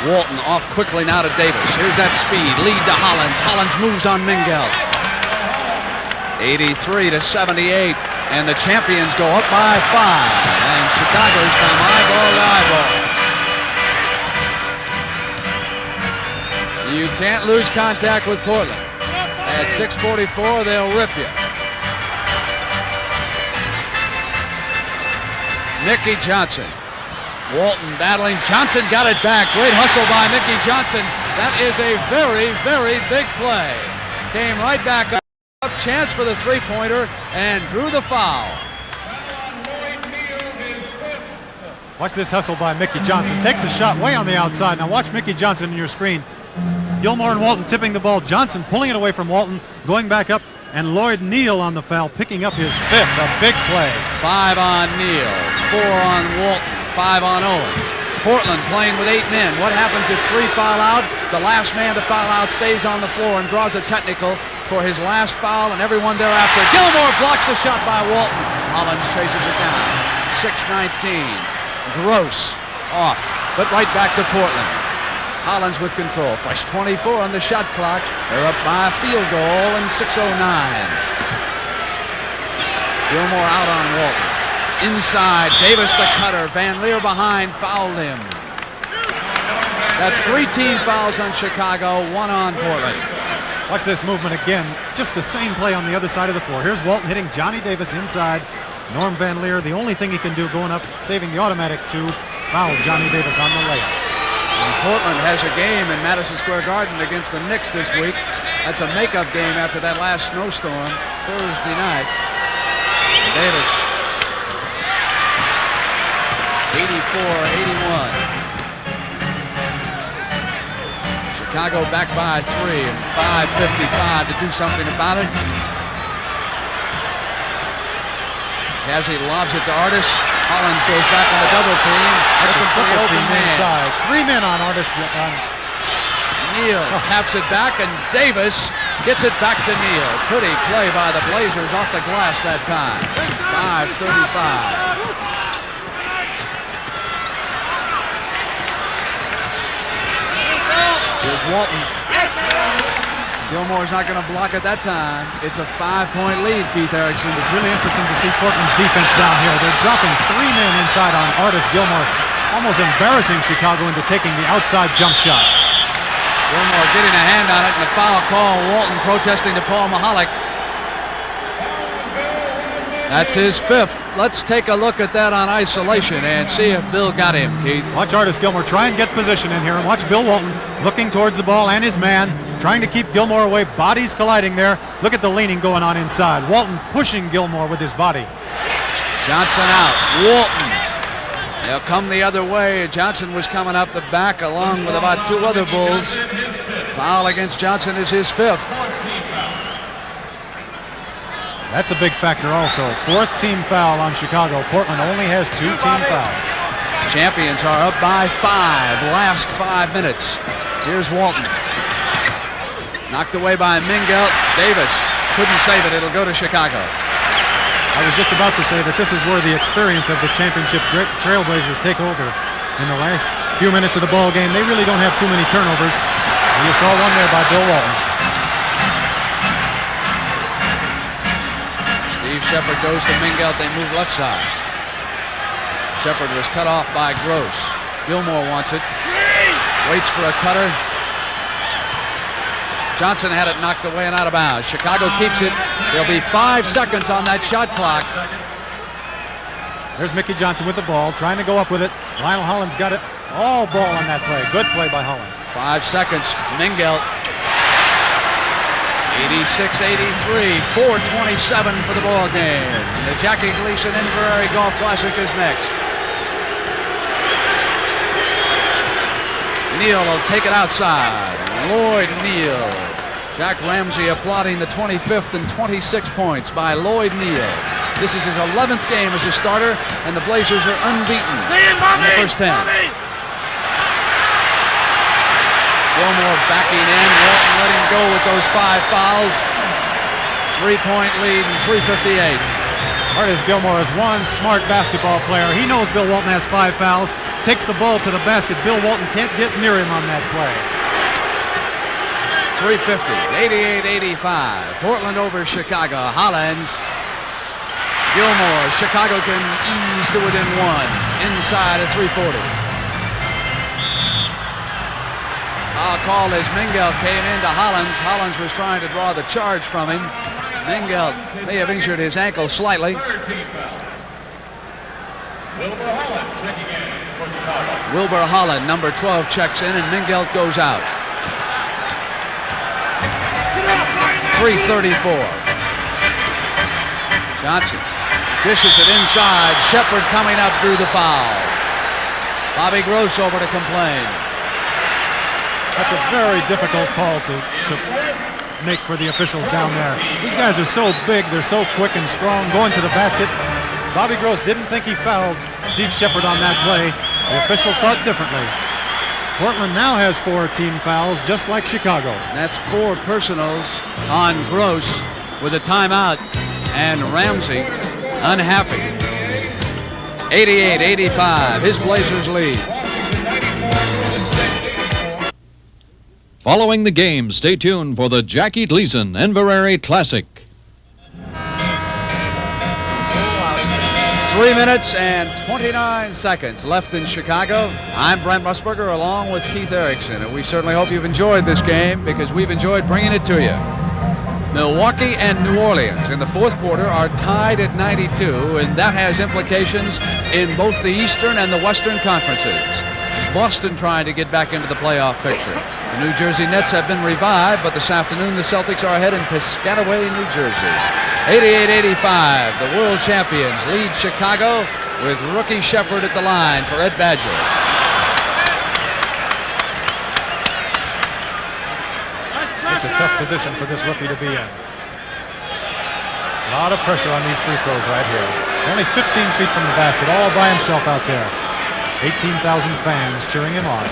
Walton off quickly now to Davis. Here's that speed. Lead to Hollins. Hollins moves on Mingel. 83-78. And the champions go up by 5. And Chicago's come eyeball to eyeball. You can't lose contact with Portland. At 6:44, they'll rip you. Mickey Johnson. Walton battling. Johnson got it back. Great hustle by Mickey Johnson. That is a very, very big play. Came right back up. chance for the three-pointer and drew the foul. Watch this hustle by Mickey Johnson. Takes a shot way on the outside. Now watch Mickey Johnson on your screen. Gilmore and Walton tipping the ball. Johnson pulling it away from Walton, going back up, and Lloyd Neal on the foul, picking up his fifth. A big play. 5 on Neal, 4 on Walton, 5 on Owens. Portland playing with 8 men. What happens if 3 foul out? The last man to foul out stays on the floor and draws a technical for his last foul, and everyone thereafter. Gilmore blocks the shot by Walton. Hollins chases it down. 6:19. Gross off, but right back to Portland. Hollins with control. Fresh 24 on the shot clock. They're up by a field goal in 6:09. Gilmore out on Walton. Inside, Davis the cutter. Van Lier behind, fouled him. That's 3 team fouls on Chicago, 1 on Portland. Watch this movement again. Just the same play on the other side of the floor. Here's Walton hitting Johnny Davis inside. Norm Van Lier, the only thing he can do going up, saving the automatic 2, fouled Johnny Davis on the layup. And Portland has a game in Madison Square Garden against the Knicks this week. That's a makeup game after that last snowstorm Thursday night. Davis, 84-81. Chicago back by 3 and 5:55 to do something about it. Cassie lobs it to Artis. Hollins goes back on the double team. That's a for the triple open team man. inside. 3 men on Artis. Neal taps it back, and Davis gets it back to Neal. Pretty play by the Blazers off the glass that time. 5:35. Here's Walton. Gilmore's not going to block it that time. It's a 5-point lead, Keith Erickson. It's really interesting to see Portland's defense down here. They're dropping 3 men inside on Artis. Gilmore almost embarrassing Chicago into taking the outside jump shot. Gilmore getting a hand on it, and the foul call. Walton protesting to Paul Mahalik. That's his 5th. Let's take a look at that on isolation and see if Bill got him, Keith. Watch Artis Gilmore try and get position in here, and watch Bill Walton looking towards the ball and his man, trying to keep Gilmore away. Bodies colliding there. Look at the leaning going on inside. Walton pushing Gilmore with his body. Johnson out. Walton. They'll come the other way. Johnson was coming up the back along with about 2 other Bulls. Foul against Johnson is his 5th. That's a big factor also. 4th team foul on Chicago. Portland only has 2 team fouls. Champions are up by 5. Last 5 minutes. Here's Walton. Knocked away by Mingelt. Davis couldn't save it. It'll go to Chicago. I was just about to say that this is where the experience of the championship Trailblazers take over. In the last few minutes of the ball game, they really don't have too many turnovers. And you saw one there by Bill Walton. Steve Shepard goes to Mingelt. They move left side. Shepard was cut off by Gross. Gilmore wants it. Waits for a cutter. Johnson had it knocked away and out of bounds. Chicago keeps it. There'll be 5 seconds on that shot clock. There's Mickey Johnson with the ball, trying to go up with it. Lionel Hollins got it. All ball on that play. Good play by Hollins. 5 seconds. Mingelt. 86-83. 4:27 for the ball game. And the Jackie Gleason Inverary Golf Classic is next. Neal will take it outside. Lloyd Neal. Jack Ramsey applauding the 25th and 26 points by Lloyd Neal. This is his 11th game as a starter, and the Blazers are unbeaten in the first 10. Gilmore backing in. Walton letting go with those 5 fouls. 3-point lead and 3:58. Artis Gilmore is one smart basketball player. He knows Bill Walton has 5 fouls. Takes the ball to the basket. Bill Walton can't get near him on that play. 3:50, 88-85. Portland over Chicago. Hollins. Gilmore. Chicago can ease to within 1. Inside at 3:40. Foul call as Mingelt came into Hollins. Hollins was trying to draw the charge from him. Mingelt may have injured his ankle slightly. Wilbur Holland, number 12, checks in, and Mingelt goes out. 3:34. Johnson dishes it inside. Shepard coming up through the foul. Bobby Gross over to complain. That's a very difficult call to make for the officials down there. These guys are so big, they're so quick and strong going to the basket. Bobby Gross didn't think he fouled Steve Shepard on that play. The official thought differently. Portland now has 4 team fouls, just like Chicago. That's 4 personals on Gross with a timeout, and Ramsey unhappy. 88-85, his Blazers lead. Following the game, stay tuned for the Jackie Gleason Inverary Classic. 3 minutes and 29 seconds left in Chicago. I'm Brent Musburger along with Keith Erickson, and we certainly hope you've enjoyed this game because we've enjoyed bringing it to you. Milwaukee and New Orleans in the fourth quarter are tied at 92, and that has implications in both the Eastern and the Western conferences. Boston trying to get back into the playoff picture. The New Jersey Nets have been revived, but this afternoon the Celtics are ahead in Piscataway, New Jersey. 88-85, the world champions lead Chicago with rookie Shepard at the line for Ed Badger. It's a tough position for this rookie to be in. A lot of pressure on these free throws right here. Only 15 feet from the basket, all by himself out there. 18,000 fans cheering him on.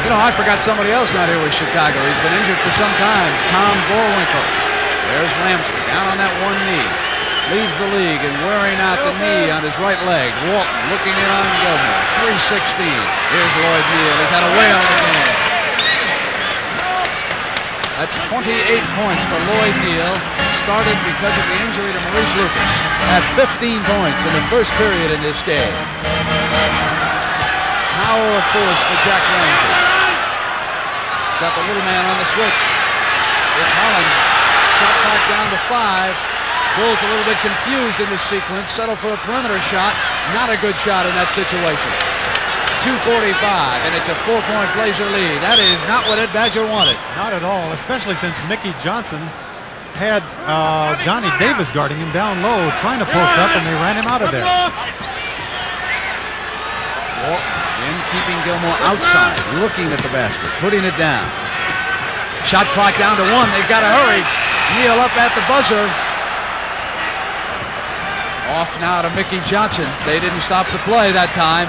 You know, I forgot somebody else out here with Chicago. He's been injured for some time. Tom Borwinkle. There's Ramsey down on that one knee. Leads the league in wearing out the knee on his right leg. Walton looking in on Gilmore. 3:16. Here's Lloyd Neal. He's had a whale of a game. That's 28 points for Lloyd Neal. Started because of the injury to Maurice Lucas. Had 15 points in the first period in this game. Tower of force for Jack Ramsey. He's got the little man on the switch. It's Holland. Shot clock down to 5. Bulls a little bit confused in this sequence. Settle for a perimeter shot. Not a good shot in that situation. 2:45, and it's a 4-point Blazer lead. That is not what Ed Badger wanted. Not at all, especially since Mickey Johnson had Johnny Davis guarding him down low, trying to post up, and they ran him out of there. Walton in keeping Gilmore outside, looking at the basket, putting it down. Shot clock down to 1. They've got to hurry. Neal up at the buzzer. Off now to Mickey Johnson. They didn't stop the play that time.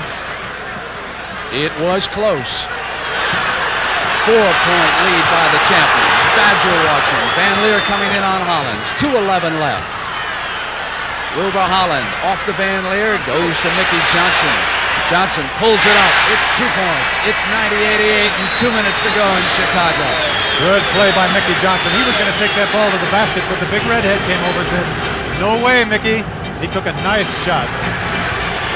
It was close. 4-point lead by the champions. Badger watching. Van Lier coming in on Hollins. 2:11 left. Wilbur Holland off to Van Lier. Goes to Mickey Johnson. Johnson pulls it up. It's 2 points. It's 90-88 and 2 minutes to go in Chicago. Good play by Mickey Johnson. He was going to take that ball to the basket, but the big redhead came over and said, "No way, Mickey." He took a nice shot.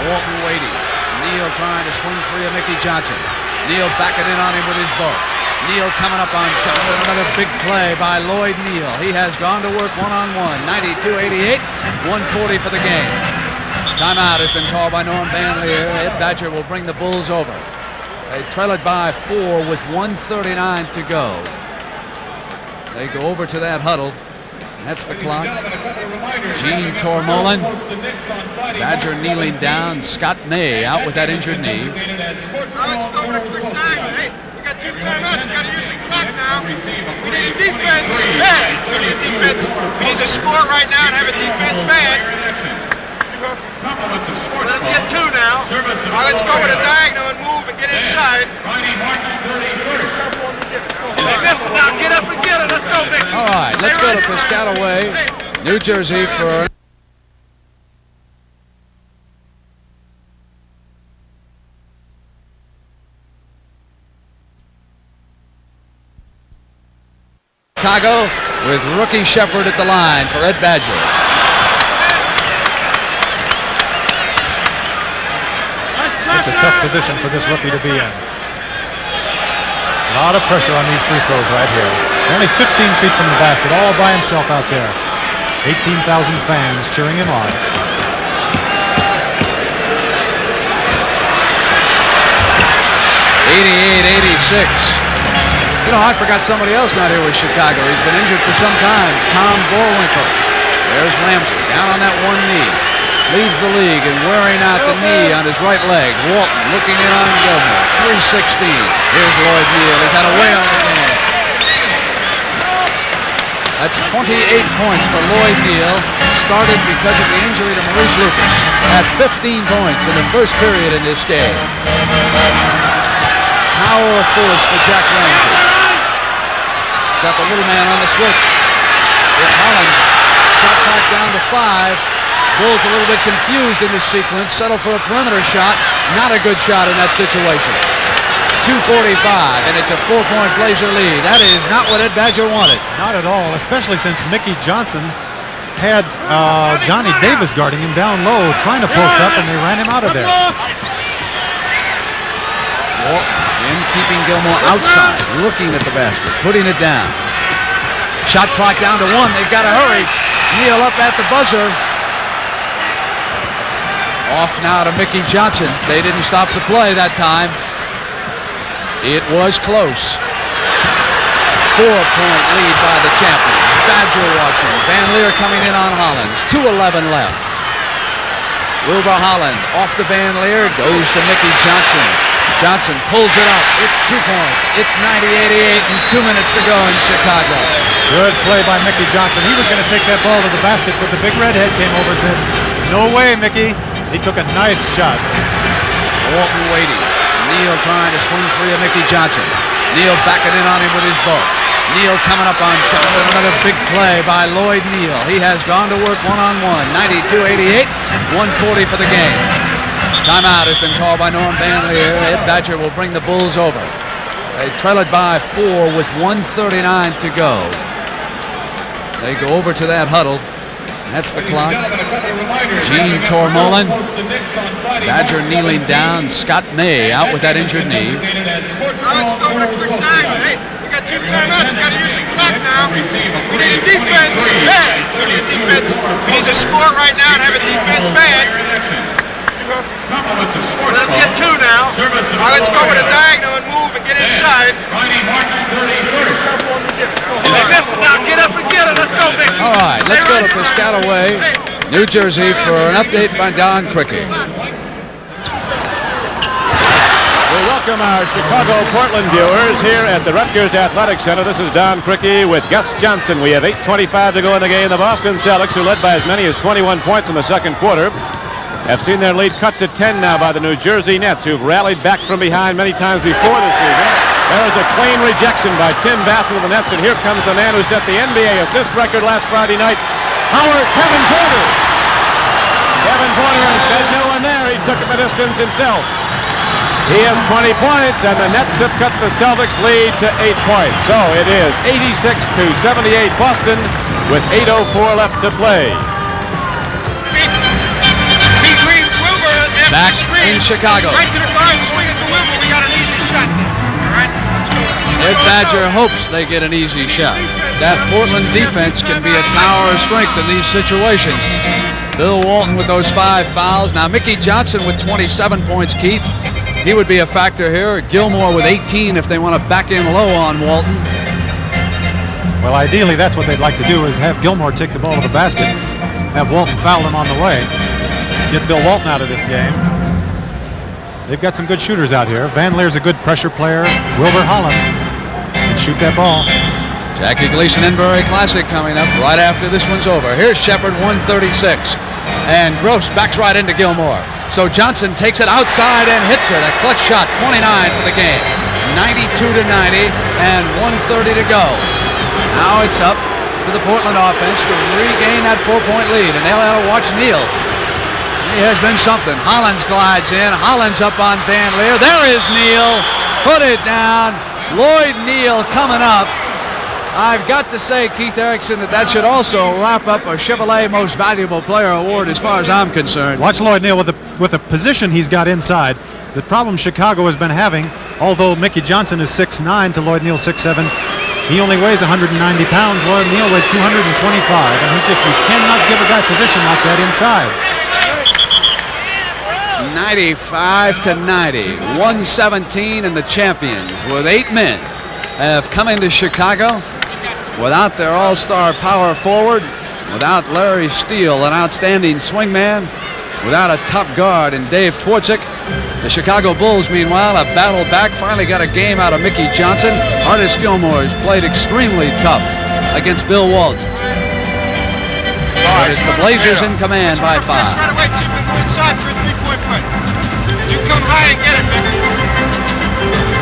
Walton waiting. Neal trying to swing free of Mickey Johnson. Neal backing in on him with his bow. Neal coming up on Johnson. Another big play by Lloyd Neal. He has gone to work one-on-one. 92-88, 1:40 for the game. Timeout has been called by Norm Van Lier. Ed Badger will bring the Bulls over. They trail it by 4 with 1:39 to go. They go over to that huddle. That's the clock. Gene Tormolin. Badger kneeling down. Scott May out with that injured knee. Now let's go with a quick time. Hey, we got 2 timeouts. You got to use the clock now. We need a defense bad. We need a defense. We need to score right now and have a defense bad. Let them get 2 now. All right, let's go with a diagonal and move and get inside. Now get up and get it. Let's go, Vic. All right, let's go to Piscataway, New Jersey for Chicago with rookie Shepard at the line for Ed Badger. It's a tough position for this rookie to be in. A lot of pressure on these free throws right here. Only 15 feet from the basket, all by himself out there. 18,000 fans cheering him on. 88-86. You know, I forgot somebody else not here with Chicago. He's been injured for some time. Tom Borwinkle. There's Ramsey down on that one knee. Leads the league and wearing out the knee on his right leg. Walton looking in on Gilmore. 3:16. Here's Lloyd Neal. He's had a whale of a game. That's 28 points for Lloyd Neal. Started because of the injury to Maurice Lucas. At 15 points in the first period in this game. Tower of force for Jack Ramsey. He's got the little man on the switch. It's Holland. Shot clock down to 5. Bulls a little bit confused in this sequence. Settle for a perimeter shot. Not a good shot in that situation. 2:45, and it's a 4-point Blazer lead. That is not what Ed Badger wanted. Not at all, especially since Mickey Johnson had Johnny Davis guarding him down low, trying to post up, and they ran him out of there. Walton in keeping Gilmore outside, looking at the basket, putting it down. Shot clock down to 1. They've got to hurry. Neal up at the buzzer. Off now to Mickey Johnson. They didn't stop the play that time. It was close. 4-point lead by the champions. Badger watching. Van Lier coming in on Hollins. 2:11 left. Wilbur Holland off to Van Lier. Goes to Mickey Johnson. Johnson pulls it up. It's 2 points. It's 90-88 and 2 minutes to go in Chicago. Good play by Mickey Johnson. He was going to take that ball to the basket, but the big redhead came over and said, "No way, Mickey." He took a nice shot. Walton waiting. Neal trying to swing free of Mickey Johnson. Neal backing in on him with his bulk. Neal coming up on Johnson. Another big play by Lloyd Neal. He has gone to work one-on-one. 92-88, 1:40 for the game. Timeout has been called by Norm Van Lier. Ed Badger will bring the Bulls over. They trail it by 4 with 1:39 to go. They go over to that huddle. That's the clock. Gene Tormolin. Badger kneeling down. Scott May out with that injured knee. Now let's go with a quick diamond. Hey, we got 2 timeouts. You got to use the clock now. We need a defense bad. We need a defense. We need to score right now and have a defense bad. Let them get 2 now. Now let's go with a diagonal and move and get inside. They miss it now. Get up and get it. Let's go, Vic. All right, let's go to Piscataway, New Jersey for an update by Don Cricky. We welcome our Chicago-Portland viewers here at the Rutgers Athletic Center. This is Don Cricky with Gus Johnson. We have 8:25 to go in the game. The Boston Celtics, who led by as many as 21 points in the second quarter, have seen their lead cut to 10 now by the New Jersey Nets, who've rallied back from behind many times before this season. There is a clean rejection by Tim Bassett of the Nets, and here comes the man who set the NBA assist record last Friday night, Kevin Porter. Kevin Porter instead, no one there. He took the distance himself. He has 20 points, and the Nets have cut the Celtics lead to 8 points. So it is 86-78 Boston with 8:04 left to play. He leaves Wilbur after Back the screen. in Chicago. Right to the guard, swing it to Wilbur. We got an easy shot. All right, let's go. Ed Badger hopes they get an easy shot. That Portland defense can be a tower of strength in these situations. Bill Walton with those 5 fouls. Now Mickey Johnson with 27 points, Keith. He would be a factor here. Gilmore with 18 if they want to back in low on Walton. Well, ideally, that's what they'd like to do, is have Gilmore take the ball to the basket, have Walton foul him on the way, get Bill Walton out of this game. They've got some good shooters out here. Van Leer's a good pressure player. Wilbur Hollins can shoot that ball. Jackie Gleason Inbury Classic coming up right after this one's over. Here's Shepard, 136. And Gross backs right into Gilmore. So Johnson takes it outside and hits it. A clutch shot, 29 for the game. 92-90 and 1:30 to go. Now it's up to the Portland offense to regain that 4-point lead. And they'll have to watch Neal. He has been something. Hollins glides in. Hollins up on Van Lier. There is Neal. Put it down. Lloyd Neal coming up. I've got to say, Keith Erickson, that should also wrap up a Chevrolet Most Valuable Player Award as far as I'm concerned. Watch Lloyd Neal with the position he's got inside. The problem Chicago has been having, although Mickey Johnson is 6'9" to Lloyd Neal 6'7", he only weighs 190 pounds. Lloyd Neal weighs 225, and you cannot give a guy position like that inside. 95-90. 117, and the champions with 8 men have come into Chicago without their all-star power forward, without Larry Steele, an outstanding swingman, without a top guard in Dave Twardzik. The Chicago Bulls, meanwhile, have battled back, finally got a game out of Mickey Johnson. Artis Gilmore has played extremely tough against Bill Walton. But it's the Blazers in command by 5. Right away, see if we go inside for a three-point play. You come high and get it, Mick.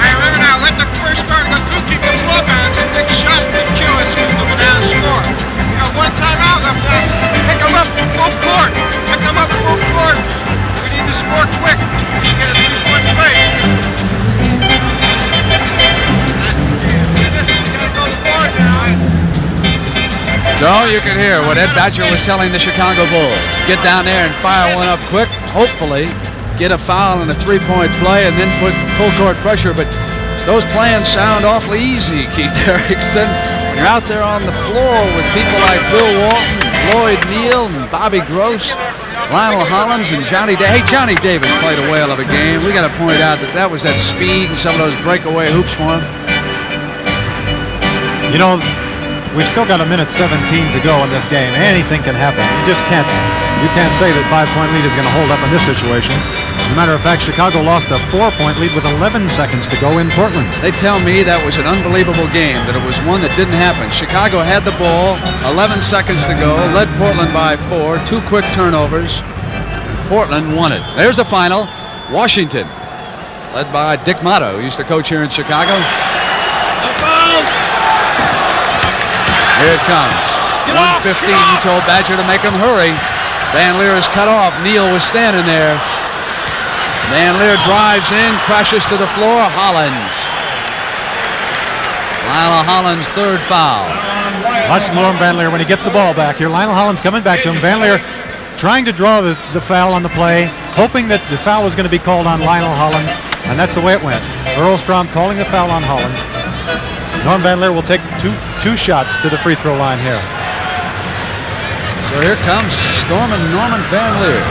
Hey, remember now, let the first guard go through, keep the floor balance. A big shot could kill us. He's looking down and score. We got 1 timeout left now. Pick him up full court. Pick him up full court. We need to score quick. We get a three-point play. So you can hear what Ed Badger was telling the Chicago Bulls. Get down there and fire one up quick. Hopefully get a foul and a three-point play and then put full court pressure. But those plans sound awfully easy, Keith Erickson. When you're out there on the floor with people like Bill Walton, Lloyd, Neal, and Bobby Gross, Lionel Hollins, and Johnny Davis. Hey, Johnny Davis played a whale of a game. We got to point out that was that speed and some of those breakaway hoops for him. You know, we've still got 1:17 to go in this game. Anything can happen. You can't say that 5-point lead is going to hold up in this situation. As a matter of fact, Chicago lost a 4-point lead with 11 seconds to go in Portland. They tell me that was an unbelievable game, that it was one that didn't happen. Chicago had the ball, 11 seconds to go, led Portland by 4, 2 quick turnovers, and Portland won it. There's the final. Washington, led by Dick Motto, who used to coach here in Chicago. Here it comes. 1:15, you told Badger to make him hurry. Van Lier is cut off. Neal was standing there. Van Lier drives in, crashes to the floor. Hollins. Lionel Hollins' 3rd foul. Watch Norm Van Lier when he gets the ball back here. Lionel Hollins coming back to him. Van Lier trying to draw the foul on the play, hoping that the foul was going to be called on Lionel Hollins, and that's the way it went. Earl Strom calling the foul on Hollins. Norm Van Lier will take two shots to the free throw line here. So here comes storming Norman Van Lier.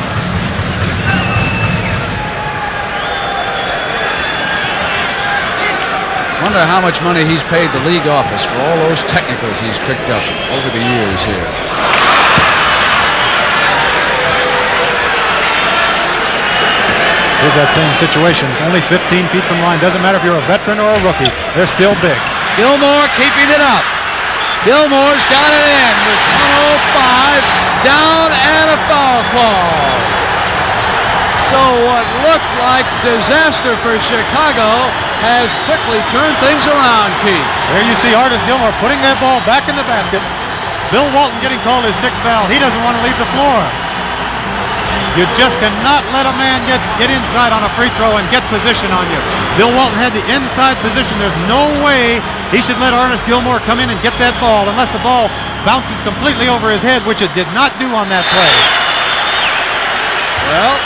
Wonder how much money he's paid the league office for all those technicals he's picked up over the years here. Here's that same situation. Only 15 feet from the line. Doesn't matter if you're a veteran or a rookie. They're still big. Gilmore keeping it up. Gilmore's got it in with 1:05 down and a foul call. So what looked like disaster for Chicago has quickly turned things around, Keith. There you see Artis Gilmore putting that ball back in the basket. Bill Walton getting called his 6th foul. He doesn't want to leave the floor. You just cannot let a man get inside on a free throw and get position on you. Bill Walton had the inside position. There's no way he should let Artis Gilmore come in and get that ball unless the ball bounces completely over his head, which it did not do on that play. Well,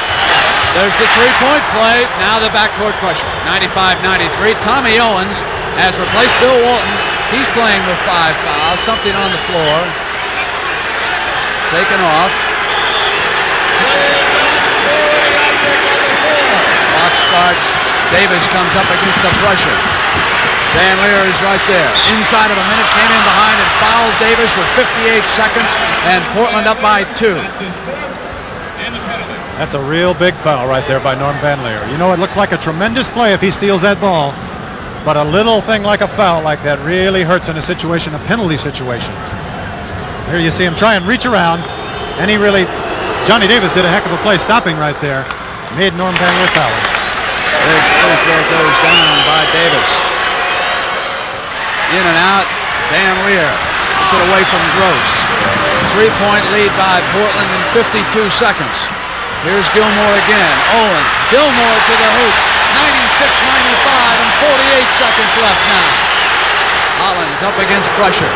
there's the three-point play. Now the backcourt pressure. 95-93. Tommy Owens has replaced Bill Walton. He's playing with 5 fouls. Something on the floor. Taken off. Clock starts. Davis comes up against the pressure. Van Lier is right there. Inside of a minute, came in behind and fouled Davis with 58 seconds, and Portland up by 2. That's a real big foul right there by Norm Van Lier. You know, it looks like a tremendous play if he steals that ball, but a little thing like a foul like that really hurts in a situation, a penalty situation. Here you see him try and reach around, and Johnny Davis did a heck of a play stopping right there. Made Norm Van Lier foul. Big free throw goes down by Davis. In and out, Van Lier gets it away from Gross. 3-point lead by Portland in 52 seconds. Here's Gilmore again. Owens. Gilmore to the hoop. 96-95 and 48 seconds left now. Hollins up against pressure.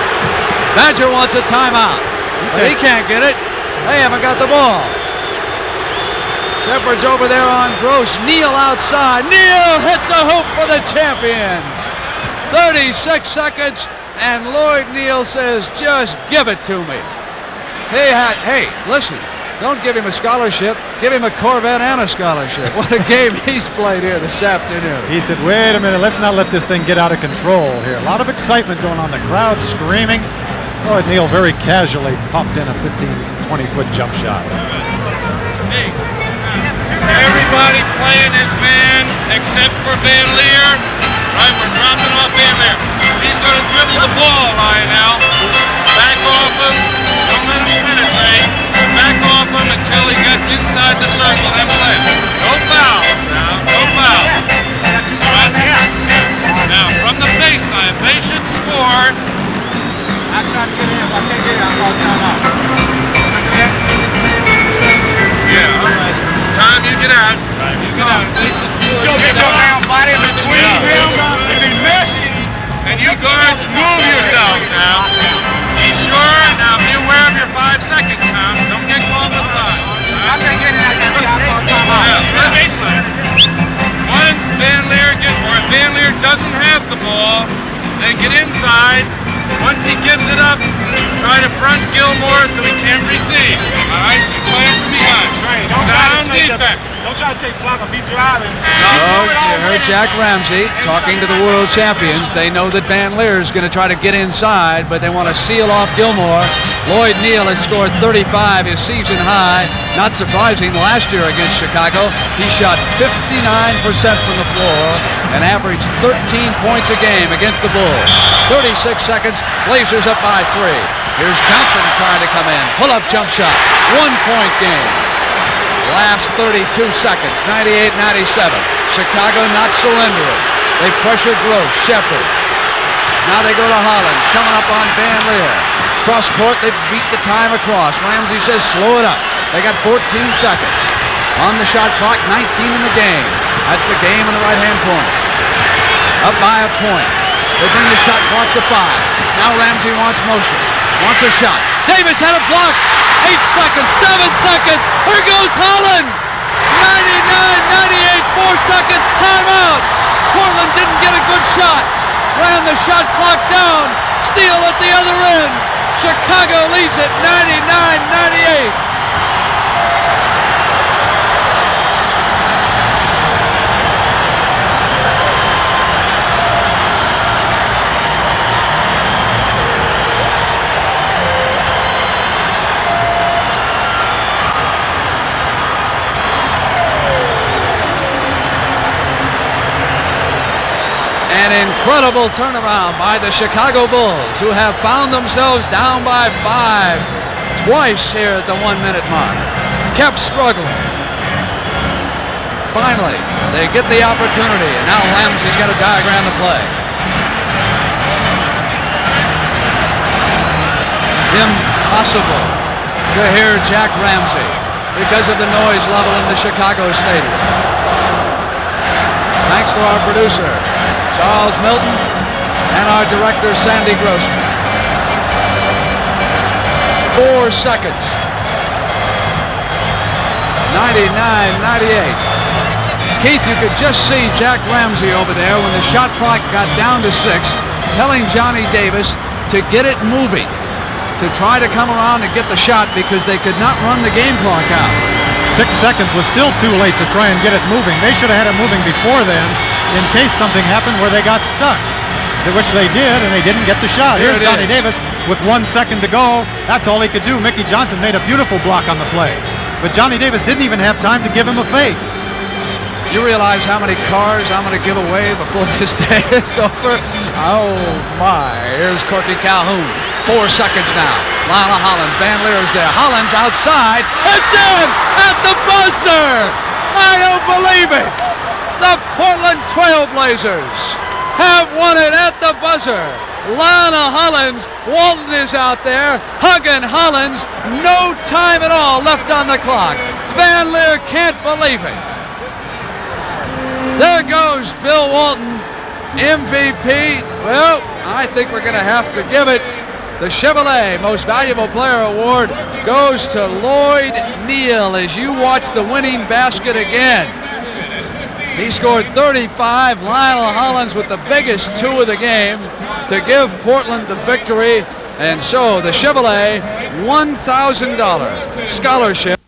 Badger wants a timeout. But he can't get it. They haven't got the ball. Shepard's over there on Gross. Neal outside. Neal hits a hoop for the champions. 36 seconds, and Lloyd Neal says, just give it to me. Hey, listen, Don't give him a scholarship. Give him a Corvette and a scholarship. What a game he's played here this afternoon. He said, wait a minute, let's not let this thing get out of control here. A lot of excitement going on. The crowd screaming. Lloyd Neal very casually popped in a 15, 20-foot jump shot. Hey, everybody playing his man except for Van Lier. Right, we're dropping off Van Lier. He's going to dribble the ball, Lionel. Back off him. Don't let him penetrate. Back off him until he gets inside the circle, then play. No fouls now. No fouls. Right. Now, from the baseline, they should score. I try to get in. If I can't get in, I'll call timeout. Yeah, all right. Time you get out. Right. You get out. Get your damn body between him. If he misses, and you guards, move yourselves now. Be sure, now be aware of your 5-second count. Don't get caught with 5. I can't get in. I'll call timeout. Baseline. Once Van Lier Van Lier doesn't have the ball, then get inside. Once he gives it up, try to front Gilmore so he can't receive. All right, he's playing from behind. Sound defense. Don't try to take block if he's driving. Oh, you heard Jack Ramsey talking to the world champions. They know that Van Lier is going to try to get inside, but they want to seal off Gilmore. Lloyd Neal has scored 35, his season high. Not surprising, last year against Chicago, he shot 59% from the floor and averaged 13 points a game against the Bulls. 36 seconds, Blazers up by 3. Here's Johnson trying to come in. Pull-up jump shot, 1-point game. Last 32 seconds, 98-97. Chicago not surrendering. They pressured Gross, Shepard. Now they go to Hollins, coming up on Van Lier. Cross court, they beat the time across. Ramsey says slow it up. They got 14 seconds. On the shot clock, 19 in the game. That's the game in the right-hand corner. Up by a point. They bring the shot clock to 5. Now Ramsey wants motion. Wants a shot. Davis had a block. 8 seconds, 7 seconds. Here goes Holland. 99-98, 4 seconds, timeout. Portland didn't get a good shot. Ran the shot clock down. Steal at the other end. Chicago leads it 99-98. An incredible turnaround by the Chicago Bulls, who have found themselves down by 5 twice here at the 1-minute mark. Kept struggling. Finally, they get the opportunity, and now Ramsey's got to diagram the play. Impossible to hear Jack Ramsey because of the noise level in the Chicago stadium. Thanks to our producer, Charles Milton, and our director, Sandy Grossman. 4 seconds. 99-98. Keith, you could just see Jack Ramsey over there when the shot clock got down to 6, telling Johnny Davis to get it moving, to try to come around and get the shot because they could not run the game clock out. 6 seconds was still too late to try and get it moving. They should have had it moving before then in case something happened where they got stuck, which they did, and they didn't get the shot. Here's Johnny Davis with 1 second to go. That's all he could do. Mickey Johnson made a beautiful block on the play, but Johnny Davis didn't even have time to give him a fake. You realize how many cars I'm going to give away before this day is over? Oh, my. Here's Corky Calhoun. 4 seconds now. Lionel Hollins. Van Lier is there. Hollins outside. It's in at the buzzer. I don't believe it. The Portland Trailblazers have won it at the buzzer. Lionel Hollins. Walton is out there hugging Hollins. No time at all left on the clock. Van Lier can't believe it. There goes Bill Walton, MVP. Well, I think we're going to have to give it. The Chevrolet Most Valuable Player Award goes to Lloyd Neal as you watch the winning basket again. He scored 35. Lionel Hollins with the biggest 2 of the game to give Portland the victory. And so the Chevrolet $1,000 scholarship.